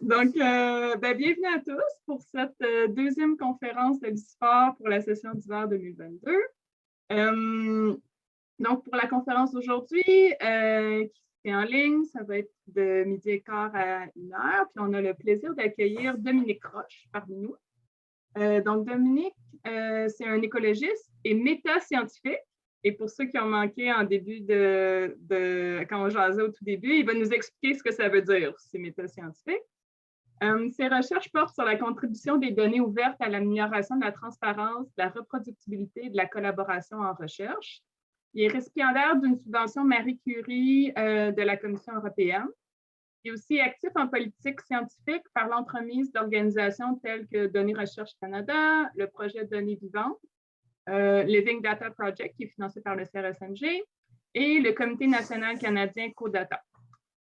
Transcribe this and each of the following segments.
Donc, bienvenue à tous pour cette deuxième conférence de l'ISPOR pour la session d'hiver 2022. Donc, pour la conférence d'aujourd'hui, qui est en ligne, ça va être de 12h15 à 1h. Puis, on a le plaisir d'accueillir Dominique Roche parmi nous. Donc, Dominique, c'est un écologiste et méta-scientifique. Et pour ceux qui ont manqué en début quand on jasait au tout début, il va nous expliquer ce que ça veut dire, ces méta-scientifiques. Ces recherches portent sur la contribution des données ouvertes à l'amélioration de la transparence, de la reproductibilité et de la collaboration en recherche. Il est récipiendaire d'une subvention Marie Curie de la Commission européenne. Il est aussi actif en politique scientifique par l'entremise d'organisations telles que Données Recherche Canada, le projet Données vivantes, Living Data Project, qui est financé par le CRSNG, et le Comité national canadien CODATA.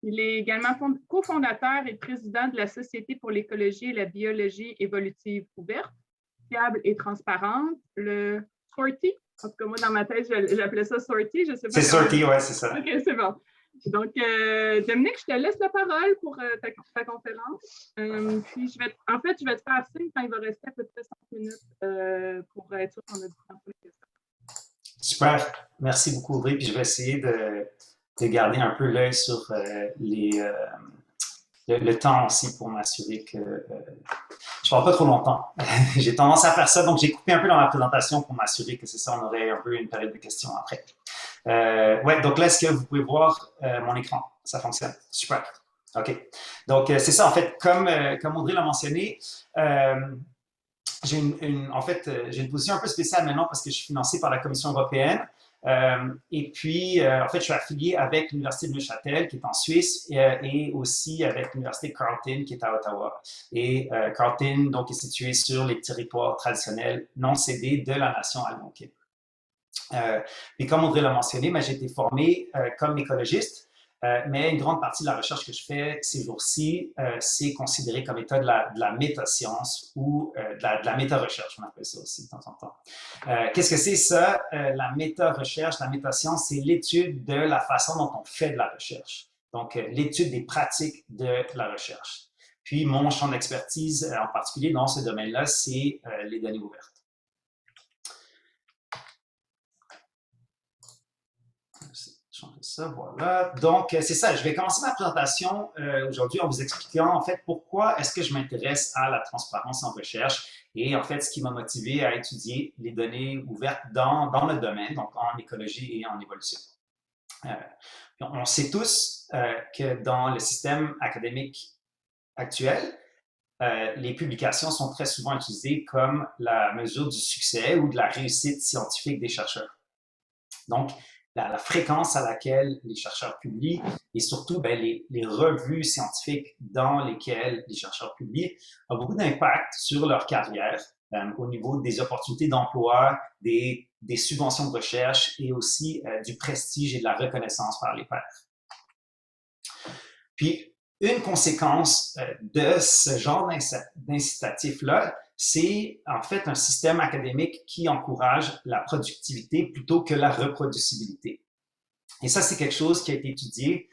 Il est également cofondateur et président de la Société pour l'écologie et la biologie évolutive ouverte, fiable et transparente, le SORTI. En tout cas, moi, dans ma tête, j'appelais ça SORTI. C'est SORTI, oui, c'est ça. OK, c'est bon. Donc, Dominique, je te laisse la parole pour ta conférence. Puis, je vais te faire signe quand il va rester à peu près 5 minutes pour être sûr qu'on a du temps pour les questions. Super. Merci beaucoup, Audrey. Puis, je vais essayer de garder un peu l'œil sur le temps aussi pour m'assurer que je ne parle pas trop longtemps. J'ai tendance à faire ça, donc j'ai coupé un peu dans ma présentation pour m'assurer que c'est ça, on aurait un peu une période de questions après. Ouais, donc là, est-ce que vous pouvez voir mon écran? Ça fonctionne. Super. OK. Donc, c'est ça, en fait, comme Audrey l'a mentionné, j'ai une position un peu spéciale maintenant parce que je suis financé par la Commission européenne. Et puis, en fait, je suis affilié avec l'Université de Neuchâtel, qui est en Suisse, et aussi avec l'Université Carleton, qui est à Ottawa. Et Carleton, donc, est situé sur les territoires traditionnels non cédés de la nation algonquine. Et comme Audrey l'a mentionné, j'ai été formé comme écologiste, mais une grande partie de la recherche que je fais ces jours-ci, c'est considéré comme état de la méta-science ou de la méta-recherche, on appelle ça aussi de temps en temps. Qu'est-ce que c'est ça? La méta-recherche, la méta-science, c'est l'étude de la façon dont on fait de la recherche. Donc, l'étude des pratiques de la recherche. Puis, mon champ d'expertise en particulier dans ce domaine-là, c'est les données ouvertes. Changer ça, voilà. Donc, c'est ça. Je vais commencer ma présentation aujourd'hui en vous expliquant, en fait, pourquoi est-ce que je m'intéresse à la transparence en recherche et, en fait, ce qui m'a motivé à étudier les données ouvertes dans notre domaine, donc en écologie et en évolution. On sait tous que dans le système académique actuel, les publications sont très souvent utilisées comme la mesure du succès ou de la réussite scientifique des chercheurs. Donc, la fréquence à laquelle les chercheurs publient et surtout les revues scientifiques dans lesquelles les chercheurs publient a beaucoup d'impact sur leur carrière au niveau des opportunités d'emploi, des subventions de recherche et aussi du prestige et de la reconnaissance par les pairs. Puis, une conséquence de ce genre d'incitatif-là, c'est en fait un système académique qui encourage la productivité plutôt que la reproducibilité. Et ça, c'est quelque chose qui a été étudié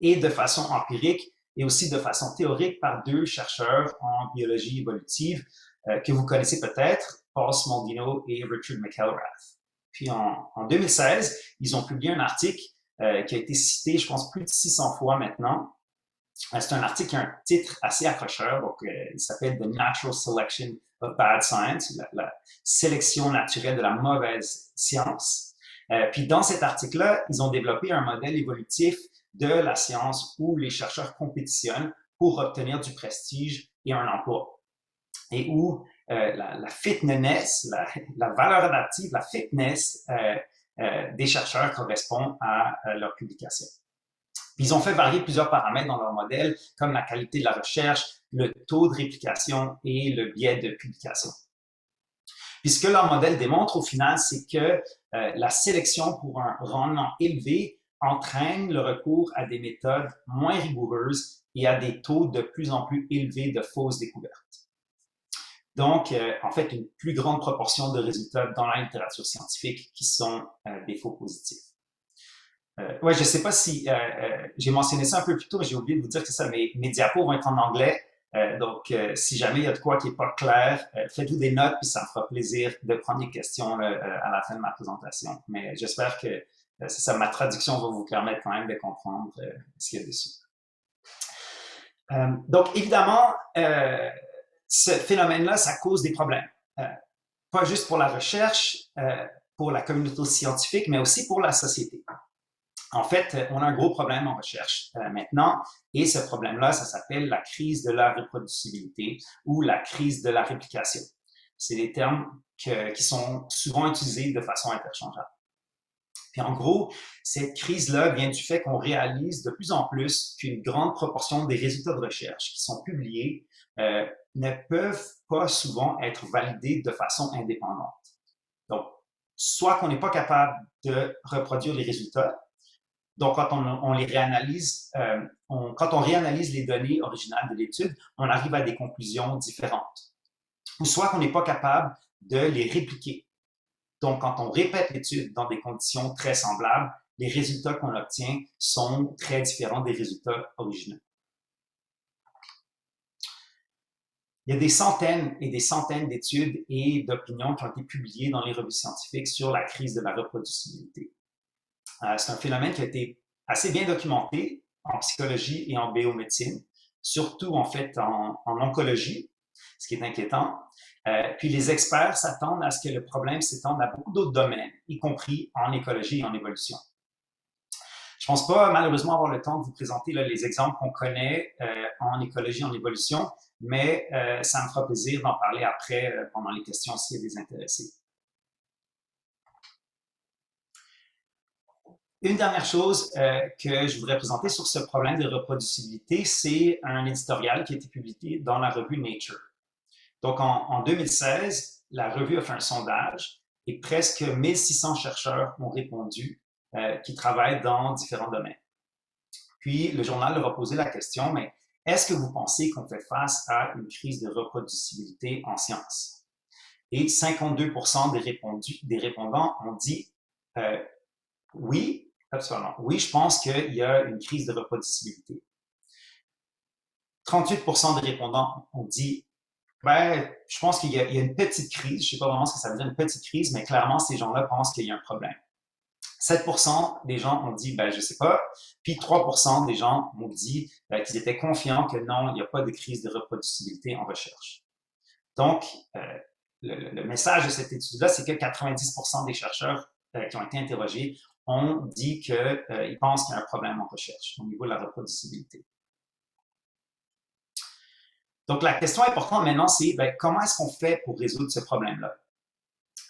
et de façon empirique et aussi de façon théorique par deux chercheurs en biologie évolutive que vous connaissez peut-être, Paul Smaldino et Richard McElrath. Puis en 2016, ils ont publié un article qui a été cité, je pense, plus de 600 fois maintenant. C'est un article qui a un titre assez accrocheur, donc il s'appelle « The Natural Selection of Bad Science », la sélection naturelle de la mauvaise science. Puis dans cet article-là, ils ont développé un modèle évolutif de la science où les chercheurs compétitionnent pour obtenir du prestige et un emploi. Et où la fitness, la valeur adaptive, la fitness des chercheurs correspond à leur publication. Ils ont fait varier plusieurs paramètres dans leur modèle, comme la qualité de la recherche, le taux de réplication et le biais de publication. Puis ce que leur modèle démontre au final, c'est que la sélection pour un rendement élevé entraîne le recours à des méthodes moins rigoureuses et à des taux de plus en plus élevés de fausses découvertes. Donc, en fait, une plus grande proportion de résultats dans la littérature scientifique qui sont des faux positifs. Ouais, je ne sais pas si j'ai mentionné ça un peu plus tôt, mais j'ai oublié de vous dire que ça, mes diapos vont être en anglais. Donc, si jamais il y a de quoi qui n'est pas clair, faites-vous des notes, puis ça me fera plaisir de prendre des questions là, à la fin de ma présentation. Mais j'espère que c'est ça, ma traduction va vous permettre quand même de comprendre ce qu'il y a dessus. Donc, évidemment, ce phénomène-là, ça cause des problèmes. Pas juste pour la recherche, pour la communauté scientifique, mais aussi pour la société. En fait, on a un gros problème en recherche maintenant, et ce problème-là, ça s'appelle la crise de la reproducibilité ou la crise de la réplication. C'est des termes qui sont souvent utilisés de façon interchangeable. Puis en gros, cette crise-là vient du fait qu'on réalise de plus en plus qu'une grande proportion des résultats de recherche qui sont publiés ne peuvent pas souvent être validés de façon indépendante. Donc, soit qu'on n'est pas capable de reproduire les résultats. Donc, quand on les réanalyse, quand on réanalyse les données originales de l'étude, on arrive à des conclusions différentes. Ou soit qu'on n'est pas capable de les répliquer. Donc, quand on répète l'étude dans des conditions très semblables, les résultats qu'on obtient sont très différents des résultats originaux. Il y a des centaines et des centaines d'études et d'opinions qui ont été publiées dans les revues scientifiques sur la crise de la reproducibilité. C'est un phénomène qui a été assez bien documenté en psychologie et en biomédecine, surtout en fait en oncologie, ce qui est inquiétant. Puis les experts s'attendent à ce que le problème s'étende à beaucoup d'autres domaines, y compris en écologie et en évolution. Je pense pas malheureusement avoir le temps de vous présenter là, les exemples qu'on connaît en écologie et en évolution, mais ça me fera plaisir d'en parler après pendant les questions s'il y a des intéressés. Une dernière chose que je voudrais présenter sur ce problème de reproducibilité, c'est un éditorial qui a été publié dans la revue Nature. Donc, en 2016, la revue a fait un sondage et presque 1600 chercheurs ont répondu qui travaillent dans différents domaines. Puis, le journal leur a posé la question, mais est-ce que vous pensez qu'on fait face à une crise de reproducibilité en sciences? Et 52% des répondants ont dit oui, absolument. Oui, je pense qu'il y a une crise de reproducibilité. 38% des répondants ont dit ben, je pense qu'il y a une petite crise. Je ne sais pas vraiment ce que ça veut dire, une petite crise, mais clairement, ces gens-là pensent qu'il y a un problème. 7% des gens ont dit, ben, je ne sais pas. Puis 3% des gens ont dit qu'ils étaient confiants que non, il n'y a pas de crise de reproducibilité en recherche. Donc, le message de cette étude-là, c'est que 90% des chercheurs qui ont été interrogés ont dit qu'ils pensent qu'il y a un problème en recherche au niveau de la reproducibilité. Donc, la question importante maintenant, c'est comment est-ce qu'on fait pour résoudre ce problème-là?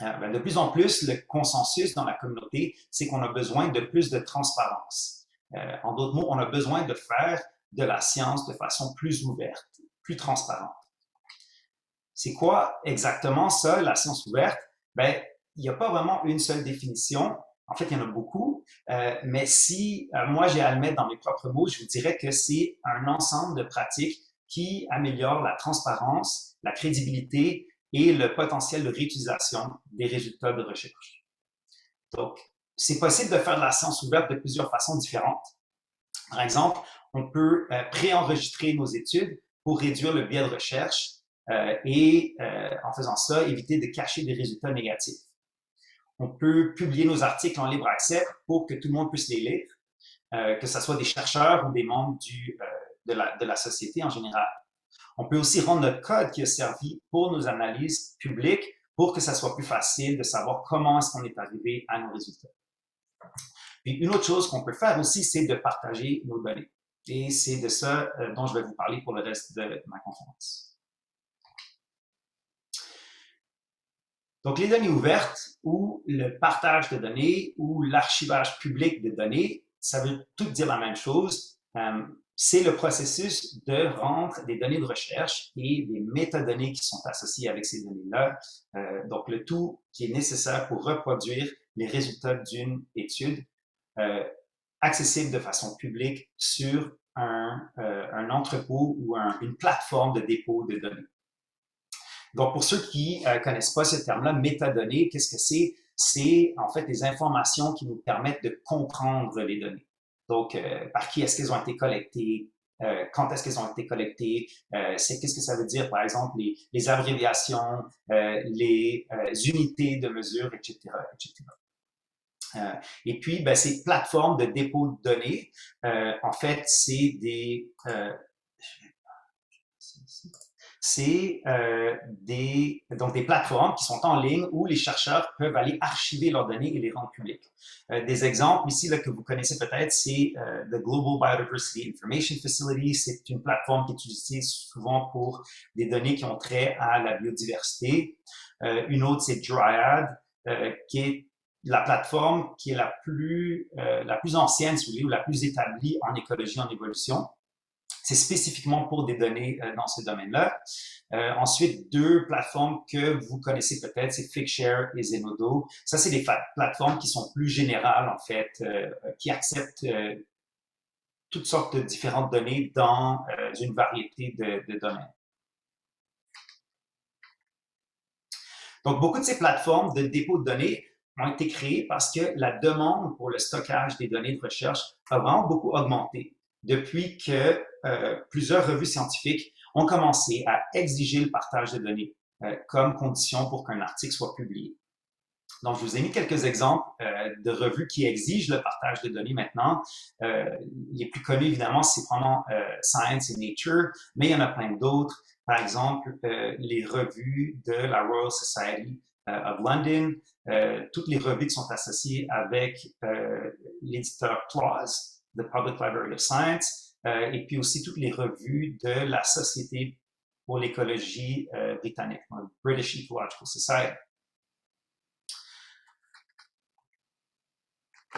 De plus en plus, le consensus dans la communauté, c'est qu'on a besoin de plus de transparence. En d'autres mots, on a besoin de faire de la science de façon plus ouverte, plus transparente. C'est quoi exactement ça, la science ouverte? Il n'y a pas vraiment une seule définition. En fait, il y en a beaucoup, mais si moi j'ai à le mettre dans mes propres mots, je vous dirais que c'est un ensemble de pratiques qui améliorent la transparence, la crédibilité et le potentiel de réutilisation des résultats de recherche. Donc, c'est possible de faire de la science ouverte de plusieurs façons différentes. Par exemple, on peut préenregistrer nos études pour réduire le biais de recherche et en faisant ça, éviter de cacher des résultats négatifs. On peut publier nos articles en libre accès pour que tout le monde puisse les lire, que ce soit des chercheurs ou des membres de la société en général. On peut aussi rendre notre code qui a servi pour nos analyses publiques pour que ça soit plus facile de savoir comment est-ce qu'on est arrivé à nos résultats. Puis une autre chose qu'on peut faire aussi, c'est de partager nos données. Et c'est de ça dont je vais vous parler pour le reste de ma conférence. Donc, les données ouvertes ou le partage de données ou l'archivage public de données, ça veut tout dire la même chose. C'est le processus de rendre des données de recherche et des métadonnées qui sont associées avec ces données-là. Donc, le tout qui est nécessaire pour reproduire les résultats d'une étude accessible de façon publique sur un entrepôt ou une plateforme de dépôt de données. Donc, pour ceux qui ne connaissent pas ce terme-là, métadonnées, qu'est-ce que c'est? c'est en fait les informations qui nous permettent de comprendre les données. Donc, par qui est-ce qu'elles ont été collectées, quand est-ce qu'elles ont été collectées, qu'est-ce que ça veut dire, par exemple, les abréviations, les unités de mesure, etc., etc. Et puis, ben, ces plateformes de dépôt de données, en fait, c'est donc des plateformes qui sont en ligne où les chercheurs peuvent aller archiver leurs données et les rendre publiques. Des exemples ici là, que vous connaissez peut-être, c'est the Global Biodiversity Information Facility. C'est une plateforme qui est utilisée souvent pour des données qui ont trait à la biodiversité. Une autre, c'est Dryad, qui est la plateforme qui est la plus ancienne, si vous voulez, ou la plus établie en écologie en évolution. C'est spécifiquement pour des données dans ce domaine-là. Ensuite, deux plateformes que vous connaissez peut-être, c'est Figshare et Zenodo. Ça, c'est des plateformes qui sont plus générales, en fait, qui acceptent toutes sortes de différentes données dans une variété de domaines. Donc, beaucoup de ces plateformes de dépôt de données ont été créées parce que la demande pour le stockage des données de recherche a vraiment beaucoup augmenté depuis que plusieurs revues scientifiques ont commencé à exiger le partage de données comme condition pour qu'un article soit publié. Donc, je vous ai mis quelques exemples de revues qui exigent le partage de données maintenant. Les plus connus, évidemment, c'est vraiment Science et Nature, mais il y en a plein d'autres. Par exemple, les revues de la Royal Society of London, toutes les revues qui sont associées avec l'éditeur PLOS, The Public Library of Science, et puis aussi toutes les revues de la Société pour l'écologie britannique, British Ecological Society.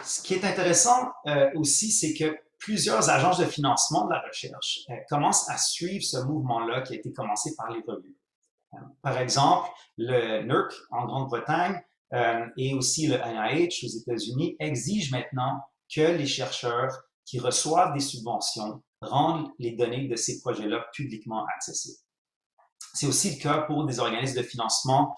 Ce qui est intéressant aussi, c'est que plusieurs agences de financement de la recherche commencent à suivre ce mouvement-là qui a été commencé par les revues. Par exemple, le NERC en Grande-Bretagne et aussi le NIH aux États-Unis exigent maintenant que les chercheurs qui reçoivent des subventions rendent les données de ces projets-là publiquement accessibles. C'est aussi le cas pour des organismes de financement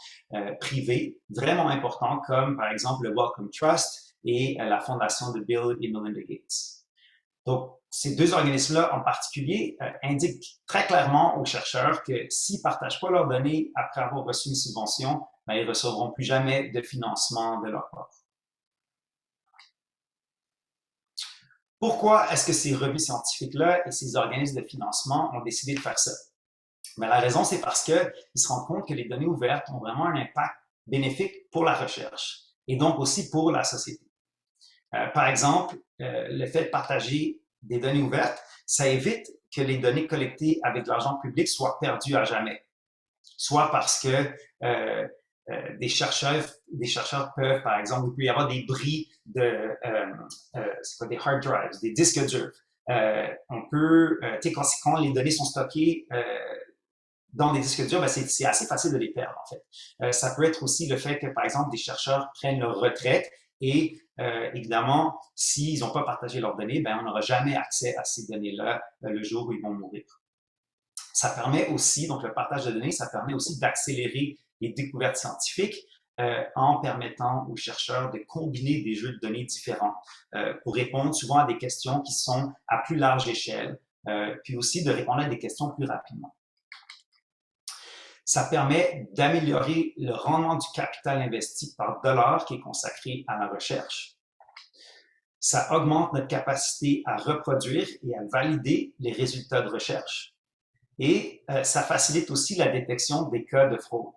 privés vraiment importants comme par exemple le Wellcome Trust et la fondation de Bill et Melinda Gates. Donc, ces deux organismes-là en particulier indiquent très clairement aux chercheurs que s'ils ne partagent pas leurs données après avoir reçu une subvention, ben, ils ne recevront plus jamais de financement de leur part. Pourquoi est-ce que ces revues scientifiques-là et ces organismes de financement ont décidé de faire ça? Ben, la raison, c'est parce qu'ils se rendent compte que les données ouvertes ont vraiment un impact bénéfique pour la recherche et donc aussi pour la société. Par exemple, le fait de partager des données ouvertes, ça évite que les données collectées avec de l'argent public soient perdues à jamais. Soit parce que des chercheurs peuvent, par exemple, il peut y avoir des bris de, des hard drives, des disques durs. On peut, quand les données sont stockées dans des disques durs, ben c'est assez facile de les perdre, en fait. Ça peut être aussi le fait que, par exemple, des chercheurs prennent leur retraite et évidemment, s'ils n'ont pas partagé leurs données, ben, on n'aura jamais accès à ces données-là le jour où ils vont mourir. Ça permet aussi, donc le partage de données, ça permet aussi d'accélérer les découvertes scientifiques en permettant aux chercheurs de combiner des jeux de données différents pour répondre souvent à des questions qui sont à plus large échelle, puis aussi de répondre à des questions plus rapidement. Ça permet d'améliorer le rendement du capital investi par dollar qui est consacré à la recherche. Ça augmente notre capacité à reproduire et à valider les résultats de recherche. Et ça facilite aussi la détection des cas de fraude.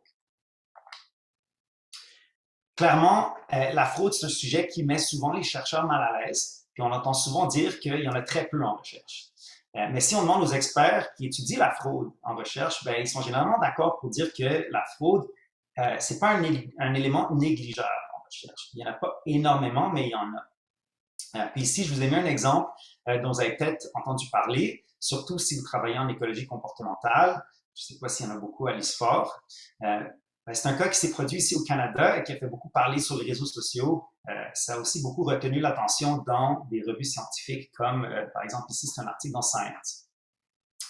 Clairement, la fraude, c'est un sujet qui met souvent les chercheurs mal à l'aise, puis on entend souvent dire qu'il y en a très peu en recherche. Mais si on demande aux experts qui étudient la fraude en recherche, ben, ils sont généralement d'accord pour dire que la fraude, c'est pas un élément négligeable en recherche. Il n'y en a pas énormément, mais il y en a. Puis ici, je vous ai mis un exemple dont vous avez peut-être entendu parler, surtout si vous travaillez en écologie comportementale. Je ne sais pas s'il y en a beaucoup à l'ISFOR. C'est un cas qui s'est produit ici au Canada et qui a fait beaucoup parler sur les réseaux sociaux. Ça a aussi beaucoup retenu l'attention dans des revues scientifiques comme, par exemple, ici, c'est un article dans Science.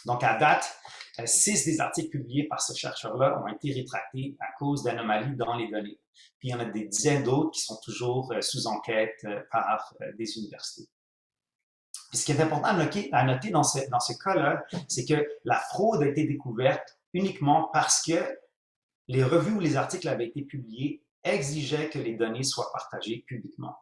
Donc, à date, 6 des articles publiés par ce chercheur-là ont été rétractés à cause d'anomalies dans les données. Puis il y en a des dizaines d'autres qui sont toujours sous enquête par des universités. Puis ce qui est important à noter dans ce cas-là, c'est que la fraude a été découverte uniquement parce que les revues où les articles avaient été publiés exigeaient que les données soient partagées publiquement.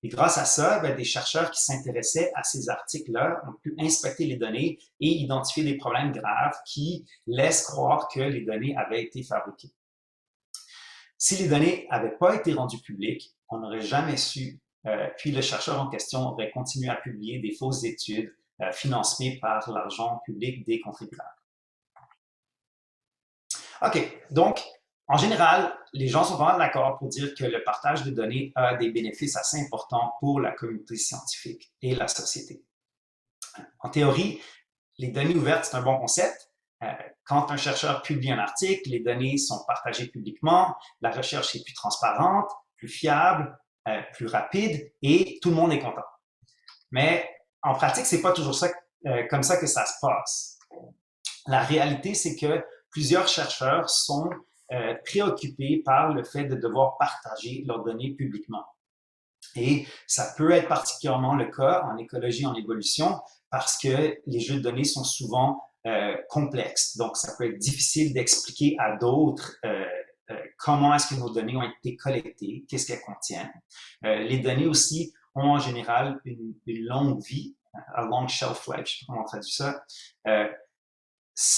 Et grâce à ça, des chercheurs qui s'intéressaient à ces articles-là ont pu inspecter les données et identifier des problèmes graves qui laissent croire que les données avaient été fabriquées. Si les données n'avaient pas été rendues publiques, on n'aurait jamais su, puis le chercheur en question aurait continué à publier des fausses études financées par l'argent public des contributeurs. OK, donc, en général, les gens sont vraiment d'accord pour dire que le partage de données a des bénéfices assez importants pour la communauté scientifique et la société. En théorie, les données ouvertes, c'est un bon concept. Quand un chercheur publie un article, les données sont partagées publiquement, la recherche est plus transparente, plus fiable, plus rapide et tout le monde est content. Mais en pratique, c'est pas toujours comme ça que ça se passe. La réalité, c'est que plusieurs chercheurs sont préoccupés par le fait de devoir partager leurs données publiquement. Et ça peut être particulièrement le cas en écologie, en évolution, parce que les jeux de données sont souvent complexes. Donc, ça peut être difficile d'expliquer à d'autres comment est-ce que nos données ont été collectées, qu'est-ce qu'elles contiennent. Les données aussi ont en général une longue vie, a long shelf life, je ne sais pas comment on traduit ça.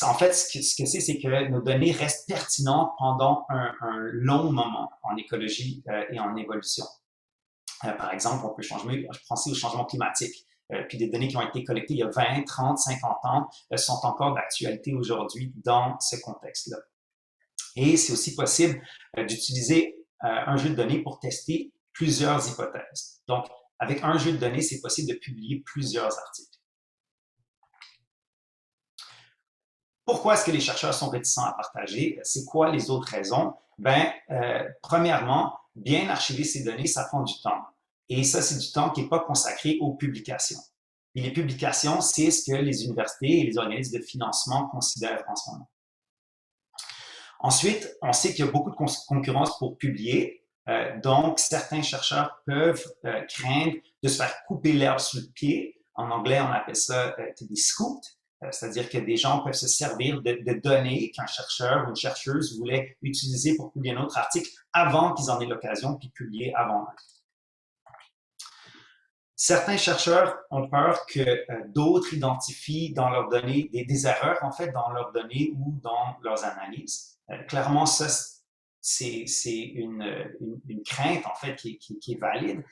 En fait, ce que c'est que nos données restent pertinentes pendant un long moment en écologie et en évolution. Par exemple, on peut penser au changement climatique. Puis des données qui ont été collectées il y a 20, 30, 50 ans sont encore d'actualité aujourd'hui dans ce contexte-là. Et c'est aussi possible d'utiliser un jeu de données pour tester plusieurs hypothèses. Donc, avec un jeu de données, c'est possible de publier plusieurs articles. Pourquoi est-ce que les chercheurs sont réticents à partager? C'est quoi les autres raisons? Premièrement, bien archiver ces données, ça prend du temps. Et ça, c'est du temps qui n'est pas consacré aux publications. Et les publications, c'est ce que les universités et les organismes de financement considèrent en ce moment. Ensuite, on sait qu'il y a beaucoup de concurrence pour publier. Donc, certains chercheurs peuvent craindre de se faire couper l'herbe sous le pied. En anglais, on appelle ça des scoops. C'est-à-dire que des gens peuvent se servir de données qu'un chercheur ou une chercheuse voulait utiliser pour publier un autre article avant qu'ils en aient l'occasion puis publier avant eux. Certains chercheurs ont peur que d'autres identifient dans leurs données des erreurs, en fait, dans leurs données ou dans leurs analyses. Clairement, ça, c'est une crainte, en fait, qui est valide.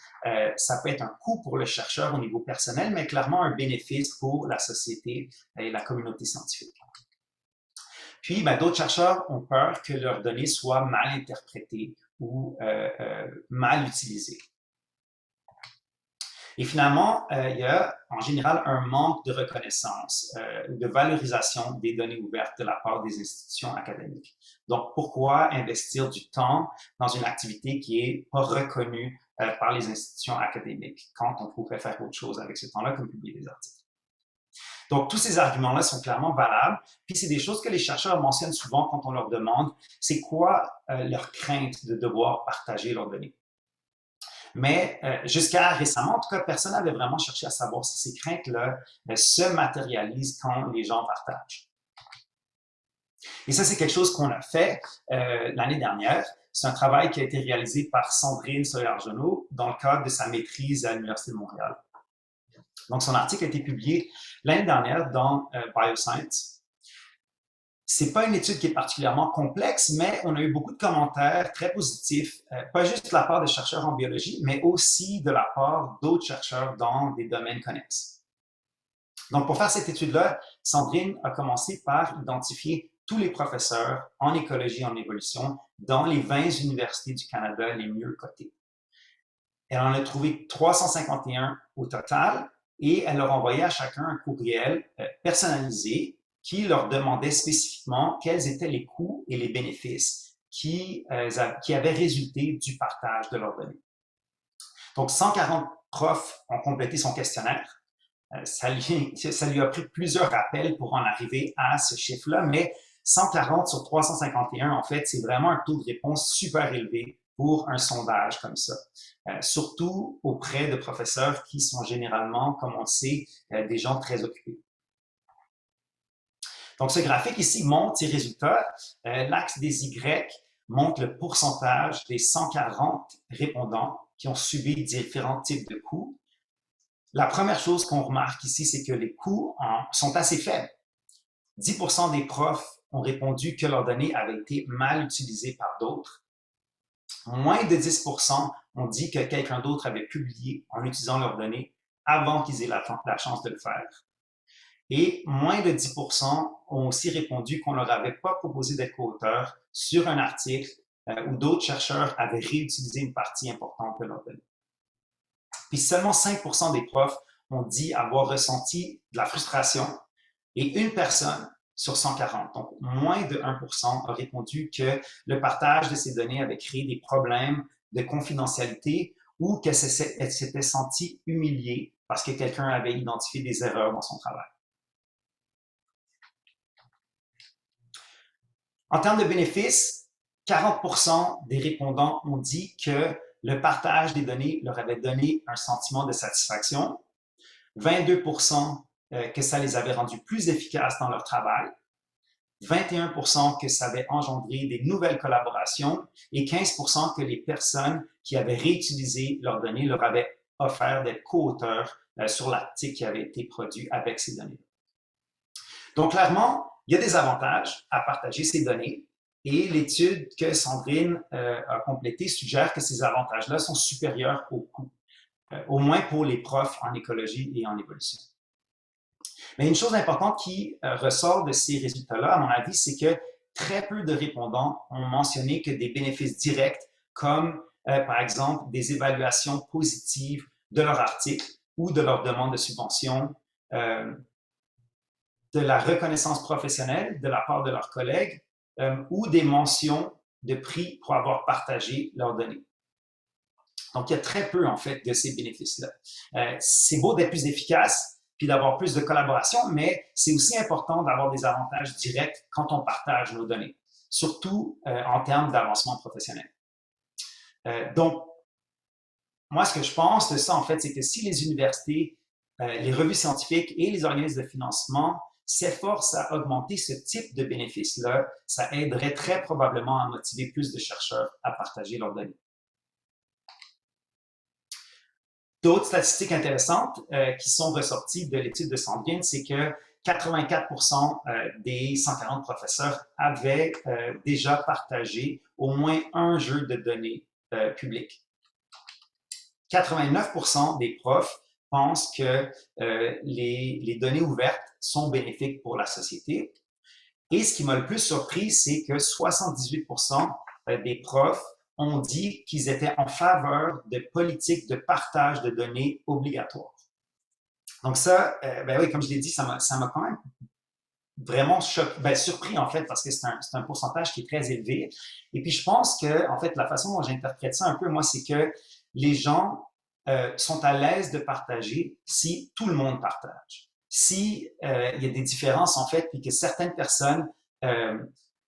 Ça peut être un coût pour le chercheur au niveau personnel, mais clairement un bénéfice pour la société et la communauté scientifique. Puis, d'autres chercheurs ont peur que leurs données soient mal interprétées ou mal utilisées. Et finalement, il y a en général un manque de reconnaissance ou de valorisation des données ouvertes de la part des institutions académiques. Donc, pourquoi investir du temps dans une activité qui n'est pas reconnue par les institutions académiques quand on pourrait faire autre chose avec ce temps-là, comme publier des articles? Donc, tous ces arguments-là sont clairement valables. Puis, c'est des choses que les chercheurs mentionnent souvent quand on leur demande c'est quoi leur crainte de devoir partager leurs données. Mais jusqu'à récemment, en tout cas, personne n'avait vraiment cherché à savoir si ces craintes-là se matérialisent quand les gens partagent. Et ça, c'est quelque chose qu'on a fait l'année dernière. C'est un travail qui a été réalisé par Sandrine Sawyer-Argenot dans le cadre de sa maîtrise à l'Université de Montréal. Donc, son article a été publié l'année dernière dans Bioscience. C'est pas une étude qui est particulièrement complexe, mais on a eu beaucoup de commentaires très positifs, pas juste de la part des chercheurs en biologie, mais aussi de la part d'autres chercheurs dans des domaines connexes. Donc, pour faire cette étude-là, Sandrine a commencé par identifier tous les professeurs en écologie et en évolution dans les 20 universités du Canada les mieux cotées. Elle en a trouvé 351 au total et elle leur envoyait à chacun un courriel personnalisé qui leur demandait spécifiquement quels étaient les coûts et les bénéfices qui avaient résulté du partage de leurs données. Donc, 140 profs ont complété son questionnaire. Ça lui a pris plusieurs rappels pour en arriver à ce chiffre-là, mais 140 sur 351, en fait, c'est vraiment un taux de réponse super élevé pour un sondage comme ça, surtout auprès de professeurs qui sont généralement, comme on le sait, des gens très occupés. Donc, ce graphique ici montre ces résultats. L'axe des Y montre le pourcentage des 140 répondants qui ont subi différents types de coûts. La première chose qu'on remarque ici, c'est que les coûts sont assez faibles. 10% des profs ont répondu que leurs données avaient été mal utilisées par d'autres. Moins de 10% ont dit que quelqu'un d'autre avait publié en utilisant leurs données avant qu'ils aient la chance de le faire. Et moins de 10% ont aussi répondu qu'on ne leur avait pas proposé d'être co-auteur sur un article où d'autres chercheurs avaient réutilisé une partie importante de leurs données. Puis seulement 5% des profs ont dit avoir ressenti de la frustration et une personne sur 140, donc moins de 1%, a répondu que le partage de ces données avait créé des problèmes de confidentialité ou qu'elle s'était sentie humiliée parce que quelqu'un avait identifié des erreurs dans son travail. En termes de bénéfices, 40% des répondants ont dit que le partage des données leur avait donné un sentiment de satisfaction, 22% que ça les avait rendus plus efficaces dans leur travail, 21% que ça avait engendré des nouvelles collaborations et 15% que les personnes qui avaient réutilisé leurs données leur avaient offert d'être co-auteurs sur l'article qui avait été produit avec ces données. Donc, clairement, il y a des avantages à partager ces données et l'étude que Sandrine a complétée suggère que ces avantages-là sont supérieurs aux coûts, au moins pour les profs en écologie et en évolution. Mais une chose importante qui ressort de ces résultats-là, à mon avis, c'est que très peu de répondants ont mentionné que des bénéfices directs, comme par exemple des évaluations positives de leur article ou de leur demande de subvention, de la reconnaissance professionnelle de la part de leurs collègues ou des mentions de prix pour avoir partagé leurs données. Donc, il y a très peu, en fait, de ces bénéfices-là. C'est beau d'être plus efficace puis d'avoir plus de collaboration, mais c'est aussi important d'avoir des avantages directs quand on partage nos données, surtout en termes d'avancement professionnel. Donc, moi, ce que je pense de ça, en fait, c'est que si les universités, les revues scientifiques et les organismes de financement s'efforcent à augmenter ce type de bénéfices-là, ça aiderait très probablement à motiver plus de chercheurs à partager leurs données. D'autres statistiques intéressantes qui sont ressorties de l'étude de Sandrine, c'est que 84% des 140 professeurs avaient déjà partagé au moins un jeu de données public. 89% des profs pensent que les données ouvertes sont bénéfiques pour la société. Et ce qui m'a le plus surpris, c'est que 78% des profs ont dit qu'ils étaient en faveur de politiques de partage de données obligatoires. Donc ça, ben oui, comme je l'ai dit, ça m'a quand même vraiment surpris en fait, parce que c'est un pourcentage qui est très élevé. Et puis je pense que, en fait, la façon dont j'interprète ça un peu, moi, c'est que les gens sont à l'aise de partager si tout le monde partage. Si il y a des différences, en fait, puis que certaines personnes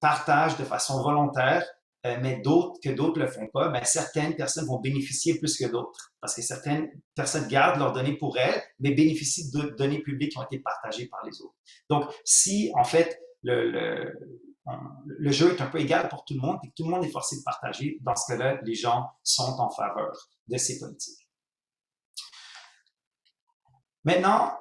partagent de façon volontaire, mais d'autres le font pas, ben, certaines personnes vont bénéficier plus que d'autres parce que certaines personnes gardent leurs données pour elles, mais bénéficient de données publiques qui ont été partagées par les autres. Donc, si, en fait, le jeu est un peu égal pour tout le monde et que tout le monde est forcé de partager, dans ce cas-là, les gens sont en faveur de ces politiques. Maintenant,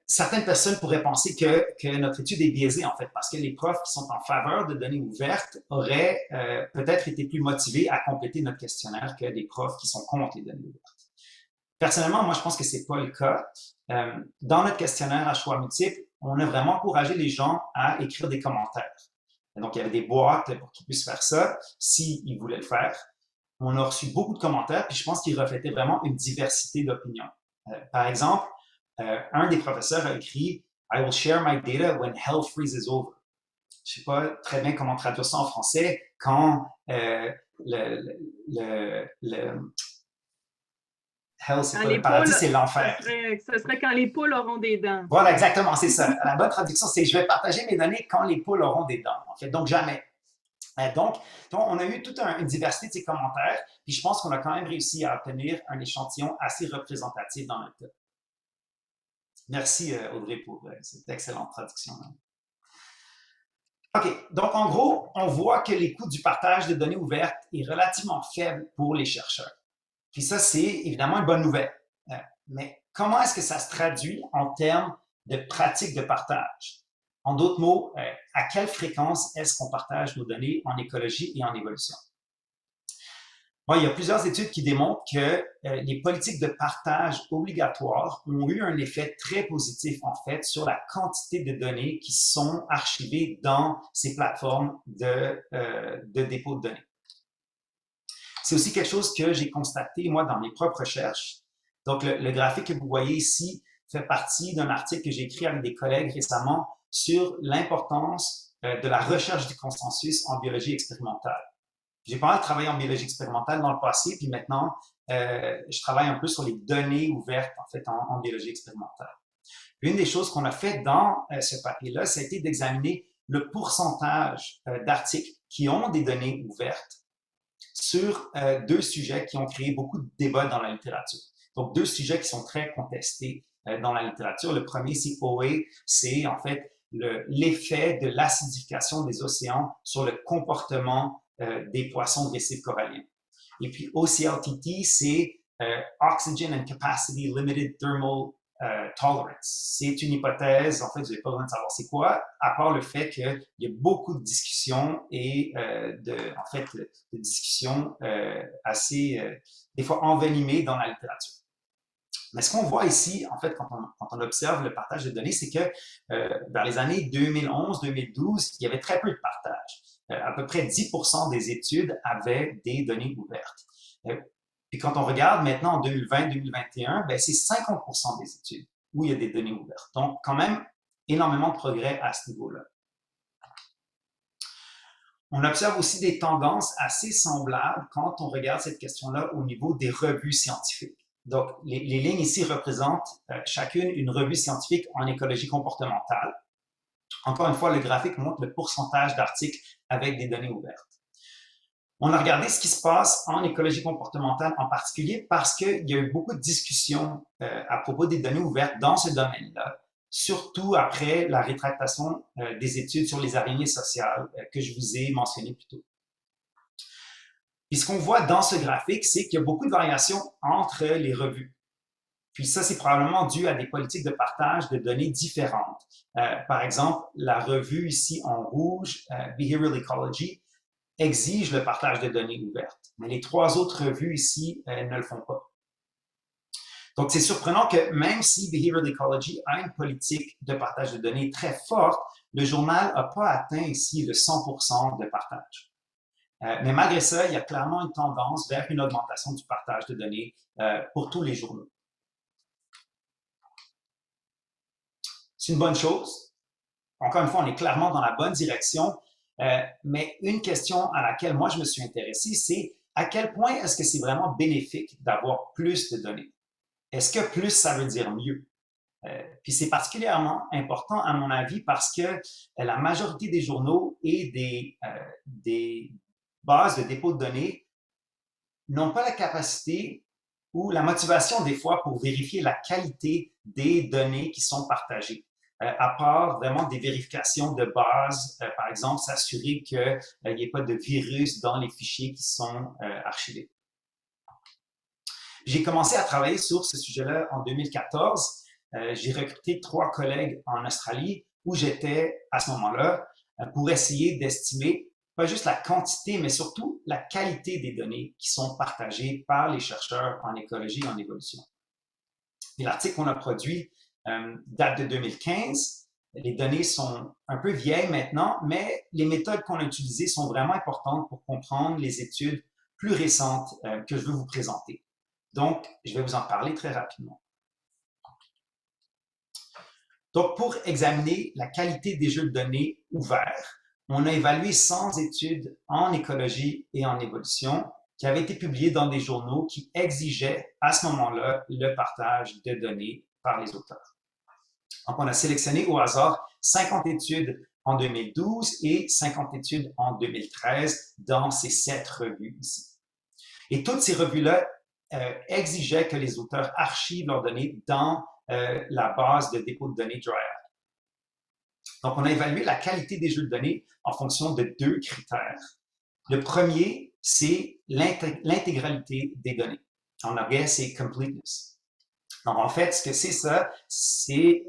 certaines personnes pourraient penser que notre étude est biaisée, en fait, parce que les profs qui sont en faveur de données ouvertes auraient peut-être été plus motivés à compléter notre questionnaire que les profs qui sont contre les données ouvertes. Personnellement, moi, je pense que c'est pas le cas. Dans notre questionnaire à choix multiples, on a vraiment encouragé les gens à écrire des commentaires. Et donc, il y avait des boîtes pour qu'ils puissent faire ça s'ils voulaient le faire. On a reçu beaucoup de commentaires, puis je pense qu'ils reflétaient vraiment une diversité d'opinions. Par exemple, un des professeurs a écrit « I will share my data when hell freezes over ». Je ne sais pas très bien comment traduire ça en français, quand hell, c'est Quand pas le les paradis, poules, c'est l'enfer. ce serait quand les poules auront des dents. Voilà, exactement, c'est ça. La bonne traduction, c'est je vais partager mes données quand les poules auront des dents. En fait, donc jamais. Donc, on a eu toute une diversité de ces commentaires, puis je pense qu'on a quand même réussi à obtenir un échantillon assez représentatif dans notre cas. Merci, Audrey, pour cette excellente traduction. OK, donc en gros, on voit que les coûts du partage de données ouvertes est relativement faible pour les chercheurs. Puis ça, c'est évidemment une bonne nouvelle. Mais comment est-ce que ça se traduit en termes de pratique de partage? En d'autres mots, à quelle fréquence est-ce qu'on partage nos données en écologie et en évolution? Bon, il y a plusieurs études qui démontrent que les politiques de partage obligatoires ont eu un effet très positif, en fait, sur la quantité de données qui sont archivées dans ces plateformes de dépôt de données. C'est aussi quelque chose que j'ai constaté, moi, dans mes propres recherches. Donc, le graphique que vous voyez ici fait partie d'un article que j'ai écrit avec des collègues récemment sur l'importance de la recherche du consensus en biologie expérimentale. J'ai pas mal travaillé en biologie expérimentale dans le passé, puis maintenant, je travaille un peu sur les données ouvertes, en fait, en biologie expérimentale. Une des choses qu'on a fait dans ce papier-là, ça a été d'examiner le pourcentage d'articles qui ont des données ouvertes sur deux sujets qui ont créé beaucoup de débats dans la littérature. Donc, deux sujets qui sont très contestés dans la littérature. Le premier, c'est OA, c'est en fait l'effet de l'acidification des océans sur le comportement des poissons de récifs coralliens. Et puis OCLTT, c'est Oxygen and Capacity Limited Thermal Tolerance. C'est une hypothèse, en fait, vous n'avez pas besoin de savoir c'est quoi, à part le fait qu'il y a beaucoup de discussions et de discussions assez, des fois envenimées dans la littérature. Mais ce qu'on voit ici, en fait, quand on observe le partage de données, c'est que vers les années 2011-2012, il y avait très peu de partage. À peu près 10% des études avaient des données ouvertes. Puis quand on regarde maintenant en 2020-2021, ben c'est 50% des études où il y a des données ouvertes. Donc, quand même, énormément de progrès à ce niveau-là. On observe aussi des tendances assez semblables quand on regarde cette question-là au niveau des revues scientifiques. Donc, les lignes ici représentent chacune une revue scientifique en écologie comportementale. Encore une fois, le graphique montre le pourcentage d'articles avec des données ouvertes. On a regardé ce qui se passe en écologie comportementale en particulier parce qu'il y a eu beaucoup de discussions à propos des données ouvertes dans ce domaine-là, surtout après la rétractation des études sur les araignées sociales que je vous ai mentionnées plus tôt. Puis ce qu'on voit dans ce graphique, c'est qu'il y a beaucoup de variations entre les revues. Puis ça, c'est probablement dû à des politiques de partage de données différentes. Par exemple, la revue ici en rouge, Behavioral Ecology, exige le partage de données ouvertes. Mais les trois autres revues ici ne le font pas. Donc, c'est surprenant que même si Behavioral Ecology a une politique de partage de données très forte, le journal n'a pas atteint ici le 100% de partage. Mais malgré ça, il y a clairement une tendance vers une augmentation du partage de données pour tous les journaux. C'est une bonne chose. Encore une fois, on est clairement dans la bonne direction. Mais une question à laquelle moi je me suis intéressé, c'est à quel point est-ce que c'est vraiment bénéfique d'avoir plus de données? Est-ce que plus, ça veut dire mieux? Puis c'est particulièrement important à mon avis parce que la majorité des journaux et des bases de dépôt de données n'ont pas la capacité ou la motivation des fois pour vérifier la qualité des données qui sont partagées. À part vraiment des vérifications de base, par exemple, s'assurer qu'il n'y ait pas de virus dans les fichiers qui sont archivés. J'ai commencé à travailler sur ce sujet-là en 2014. J'ai recruté 3 collègues en Australie où j'étais à ce moment-là pour essayer d'estimer pas juste la quantité, mais surtout la qualité des données qui sont partagées par les chercheurs en écologie et en évolution. Et l'article qu'on a produit date de 2015. Les données sont un peu vieilles maintenant, mais les méthodes qu'on a utilisées sont vraiment importantes pour comprendre les études plus récentes que je veux vous présenter. Donc, je vais vous en parler très rapidement. Donc, pour examiner la qualité des jeux de données ouverts, on a évalué 100 études en écologie et en évolution qui avaient été publiées dans des journaux qui exigeaient à ce moment-là le partage de données par les auteurs. Donc, on a sélectionné au hasard 50 études en 2012 et 50 études en 2013 dans ces 7 revues ici. Et toutes ces revues-là exigeaient que les auteurs archivent leurs données dans la base de dépôt de données Dryad. Donc, on a évalué la qualité des jeux de données en fonction de 2 critères. Le premier, c'est l'intégralité des données. En anglais, c'est completeness. Donc, en fait, ce que c'est ça, c'est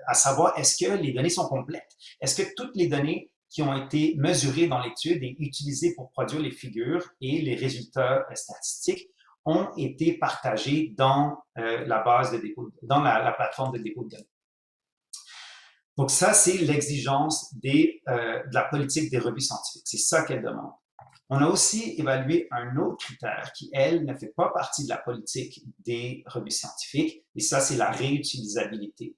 à savoir, est-ce que les données sont complètes? Est-ce que toutes les données qui ont été mesurées dans l'étude et utilisées pour produire les figures et les résultats statistiques ont été partagées dans la base de dépôt, dans la plateforme de dépôt de données. Donc, ça, c'est l'exigence de la politique des revues scientifiques. C'est ça qu'elle demande. On a aussi évalué un autre critère qui, elle, ne fait pas partie de la politique des revues scientifiques, et ça, c'est la réutilisabilité.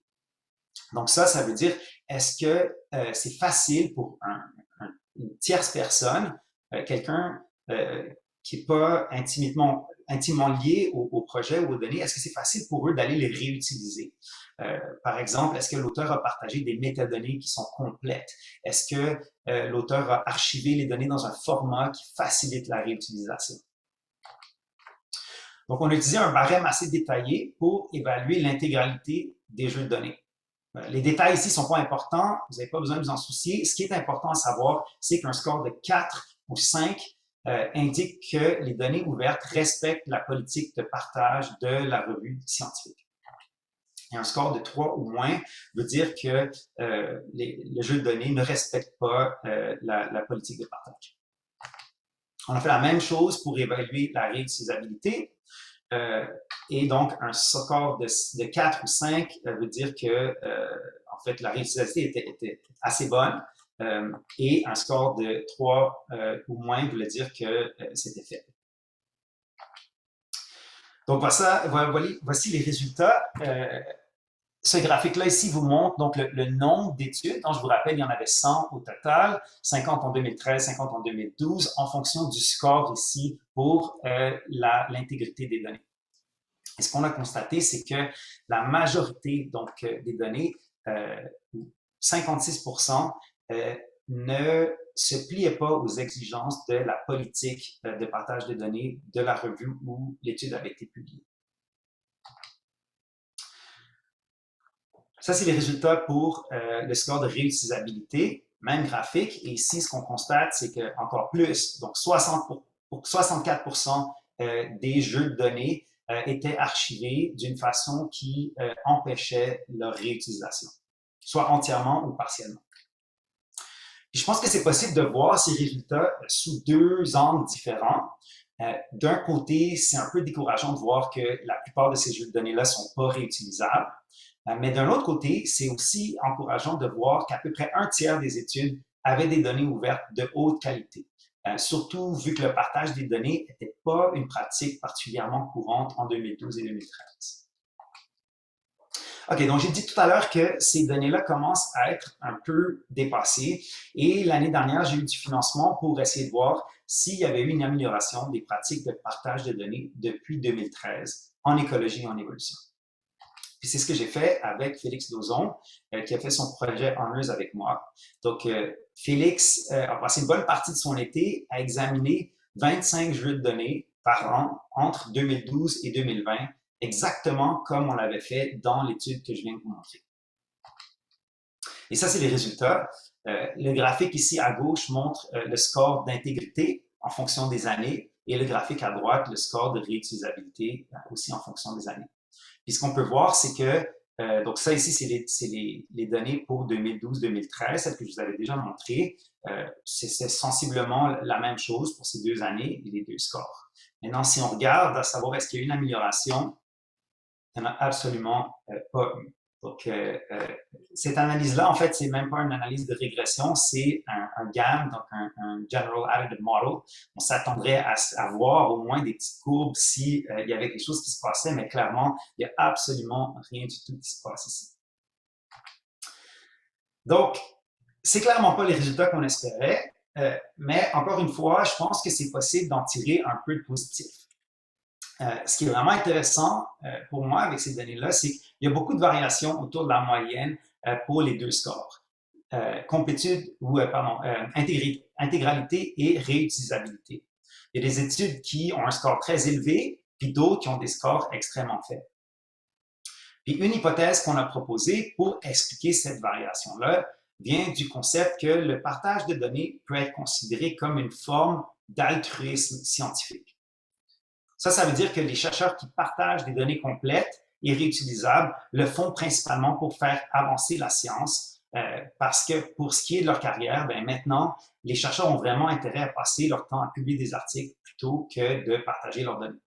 Donc ça veut dire, est-ce que c'est facile pour une tierce personne, quelqu'un qui n'est pas intimement lié au projet ou aux données, est-ce que c'est facile pour eux d'aller les réutiliser? Par exemple, est-ce que l'auteur a partagé des métadonnées qui sont complètes? Est-ce que l'auteur a archivé les données dans un format qui facilite la réutilisation? Donc, on a utilisé un barème assez détaillé pour évaluer l'intégralité des jeux de données. Les détails ici ne sont pas importants, vous n'avez pas besoin de vous en soucier. Ce qui est important à savoir, c'est qu'un score de 4 ou 5 indique que les données ouvertes respectent la politique de partage de la revue scientifique. Et un score de 3 ou moins veut dire que le jeu de données ne respecte pas la politique de partage. On a fait la même chose pour évaluer la réutilisabilité. Et donc, un score de 4 ou 5 veut dire que, en fait, la réutilisabilité était assez bonne. Et un score de 3 ou moins voulait dire que c'était fait. Donc, voici les résultats. Ce graphique-là ici vous montre donc le nombre d'études. Donc, je vous rappelle, il y en avait 100 au total, 50 en 2013, 50 en 2012, en fonction du score ici pour l'intégrité des données. Et ce qu'on a constaté, c'est que la majorité donc, des données, 56%, ne se pliaient pas aux exigences de la politique de partage de données de la revue où l'étude avait été publiée. Ça, c'est les résultats pour le score de réutilisabilité, même graphique. Et ici, ce qu'on constate, c'est qu'encore plus, donc 64% des jeux de données étaient archivés d'une façon qui empêchait leur réutilisation, soit entièrement ou partiellement. Et je pense que c'est possible de voir ces résultats sous 2 angles différents. D'un côté, c'est un peu décourageant de voir que la plupart de ces jeux de données-là ne sont pas réutilisables. Mais d'un autre côté, c'est aussi encourageant de voir qu'à peu près 1/3 des études avaient des données ouvertes de haute qualité. Surtout vu que le partage des données n'était pas une pratique particulièrement courante en 2012 et 2013. OK, donc j'ai dit tout à l'heure que ces données-là commencent à être un peu dépassées et l'année dernière, j'ai eu du financement pour essayer de voir s'il y avait eu une amélioration des pratiques de partage de données depuis 2013 en écologie et en évolution. Puis c'est ce que j'ai fait avec Félix Lauzon, qui a fait son projet Honors avec moi. Donc, Félix a passé une bonne partie de son été à examiner 25 jeux de données par an entre 2012 et 2020, exactement comme on l'avait fait dans l'étude que je viens de vous montrer. Et ça, c'est les résultats. Le graphique ici à gauche montre le score d'intégrité en fonction des années et le graphique à droite, le score de réutilisabilité aussi en fonction des années. Puis ce qu'on peut voir, c'est que, donc ça ici, c'est les données pour 2012-2013, celles que je vous avais déjà montrées. C'est sensiblement la même chose pour ces 2 années et les 2 scores. Maintenant, si on regarde à savoir est-ce qu'il y a eu une amélioration, il n'y en a absolument pas eu. Donc, cette analyse-là, en fait, c'est même pas une analyse de régression, c'est un GAM, donc un General Additive Model. On s'attendrait à voir au moins des petites courbes s'il y avait quelque chose qui se passait, mais clairement, il n'y a absolument rien du tout qui se passe ici. Donc, c'est clairement pas les résultats qu'on espérait. Mais encore une fois, je pense que c'est possible d'en tirer un peu de positif. Ce qui est vraiment intéressant pour moi avec ces données-là, c'est qu'il y a beaucoup de variations autour de la moyenne pour les deux scores. Complétude ou, intégralité et réutilisabilité. Il y a des études qui ont un score très élevé, puis d'autres qui ont des scores extrêmement faibles. Puis une hypothèse qu'on a proposée pour expliquer cette variation-là vient du concept que le partage de données peut être considéré comme une forme d'altruisme scientifique. Ça veut dire que les chercheurs qui partagent des données complètes et réutilisables le font principalement pour faire avancer la science, parce que pour ce qui est de leur carrière, ben maintenant, les chercheurs ont vraiment intérêt à passer leur temps à publier des articles plutôt que de partager leurs données.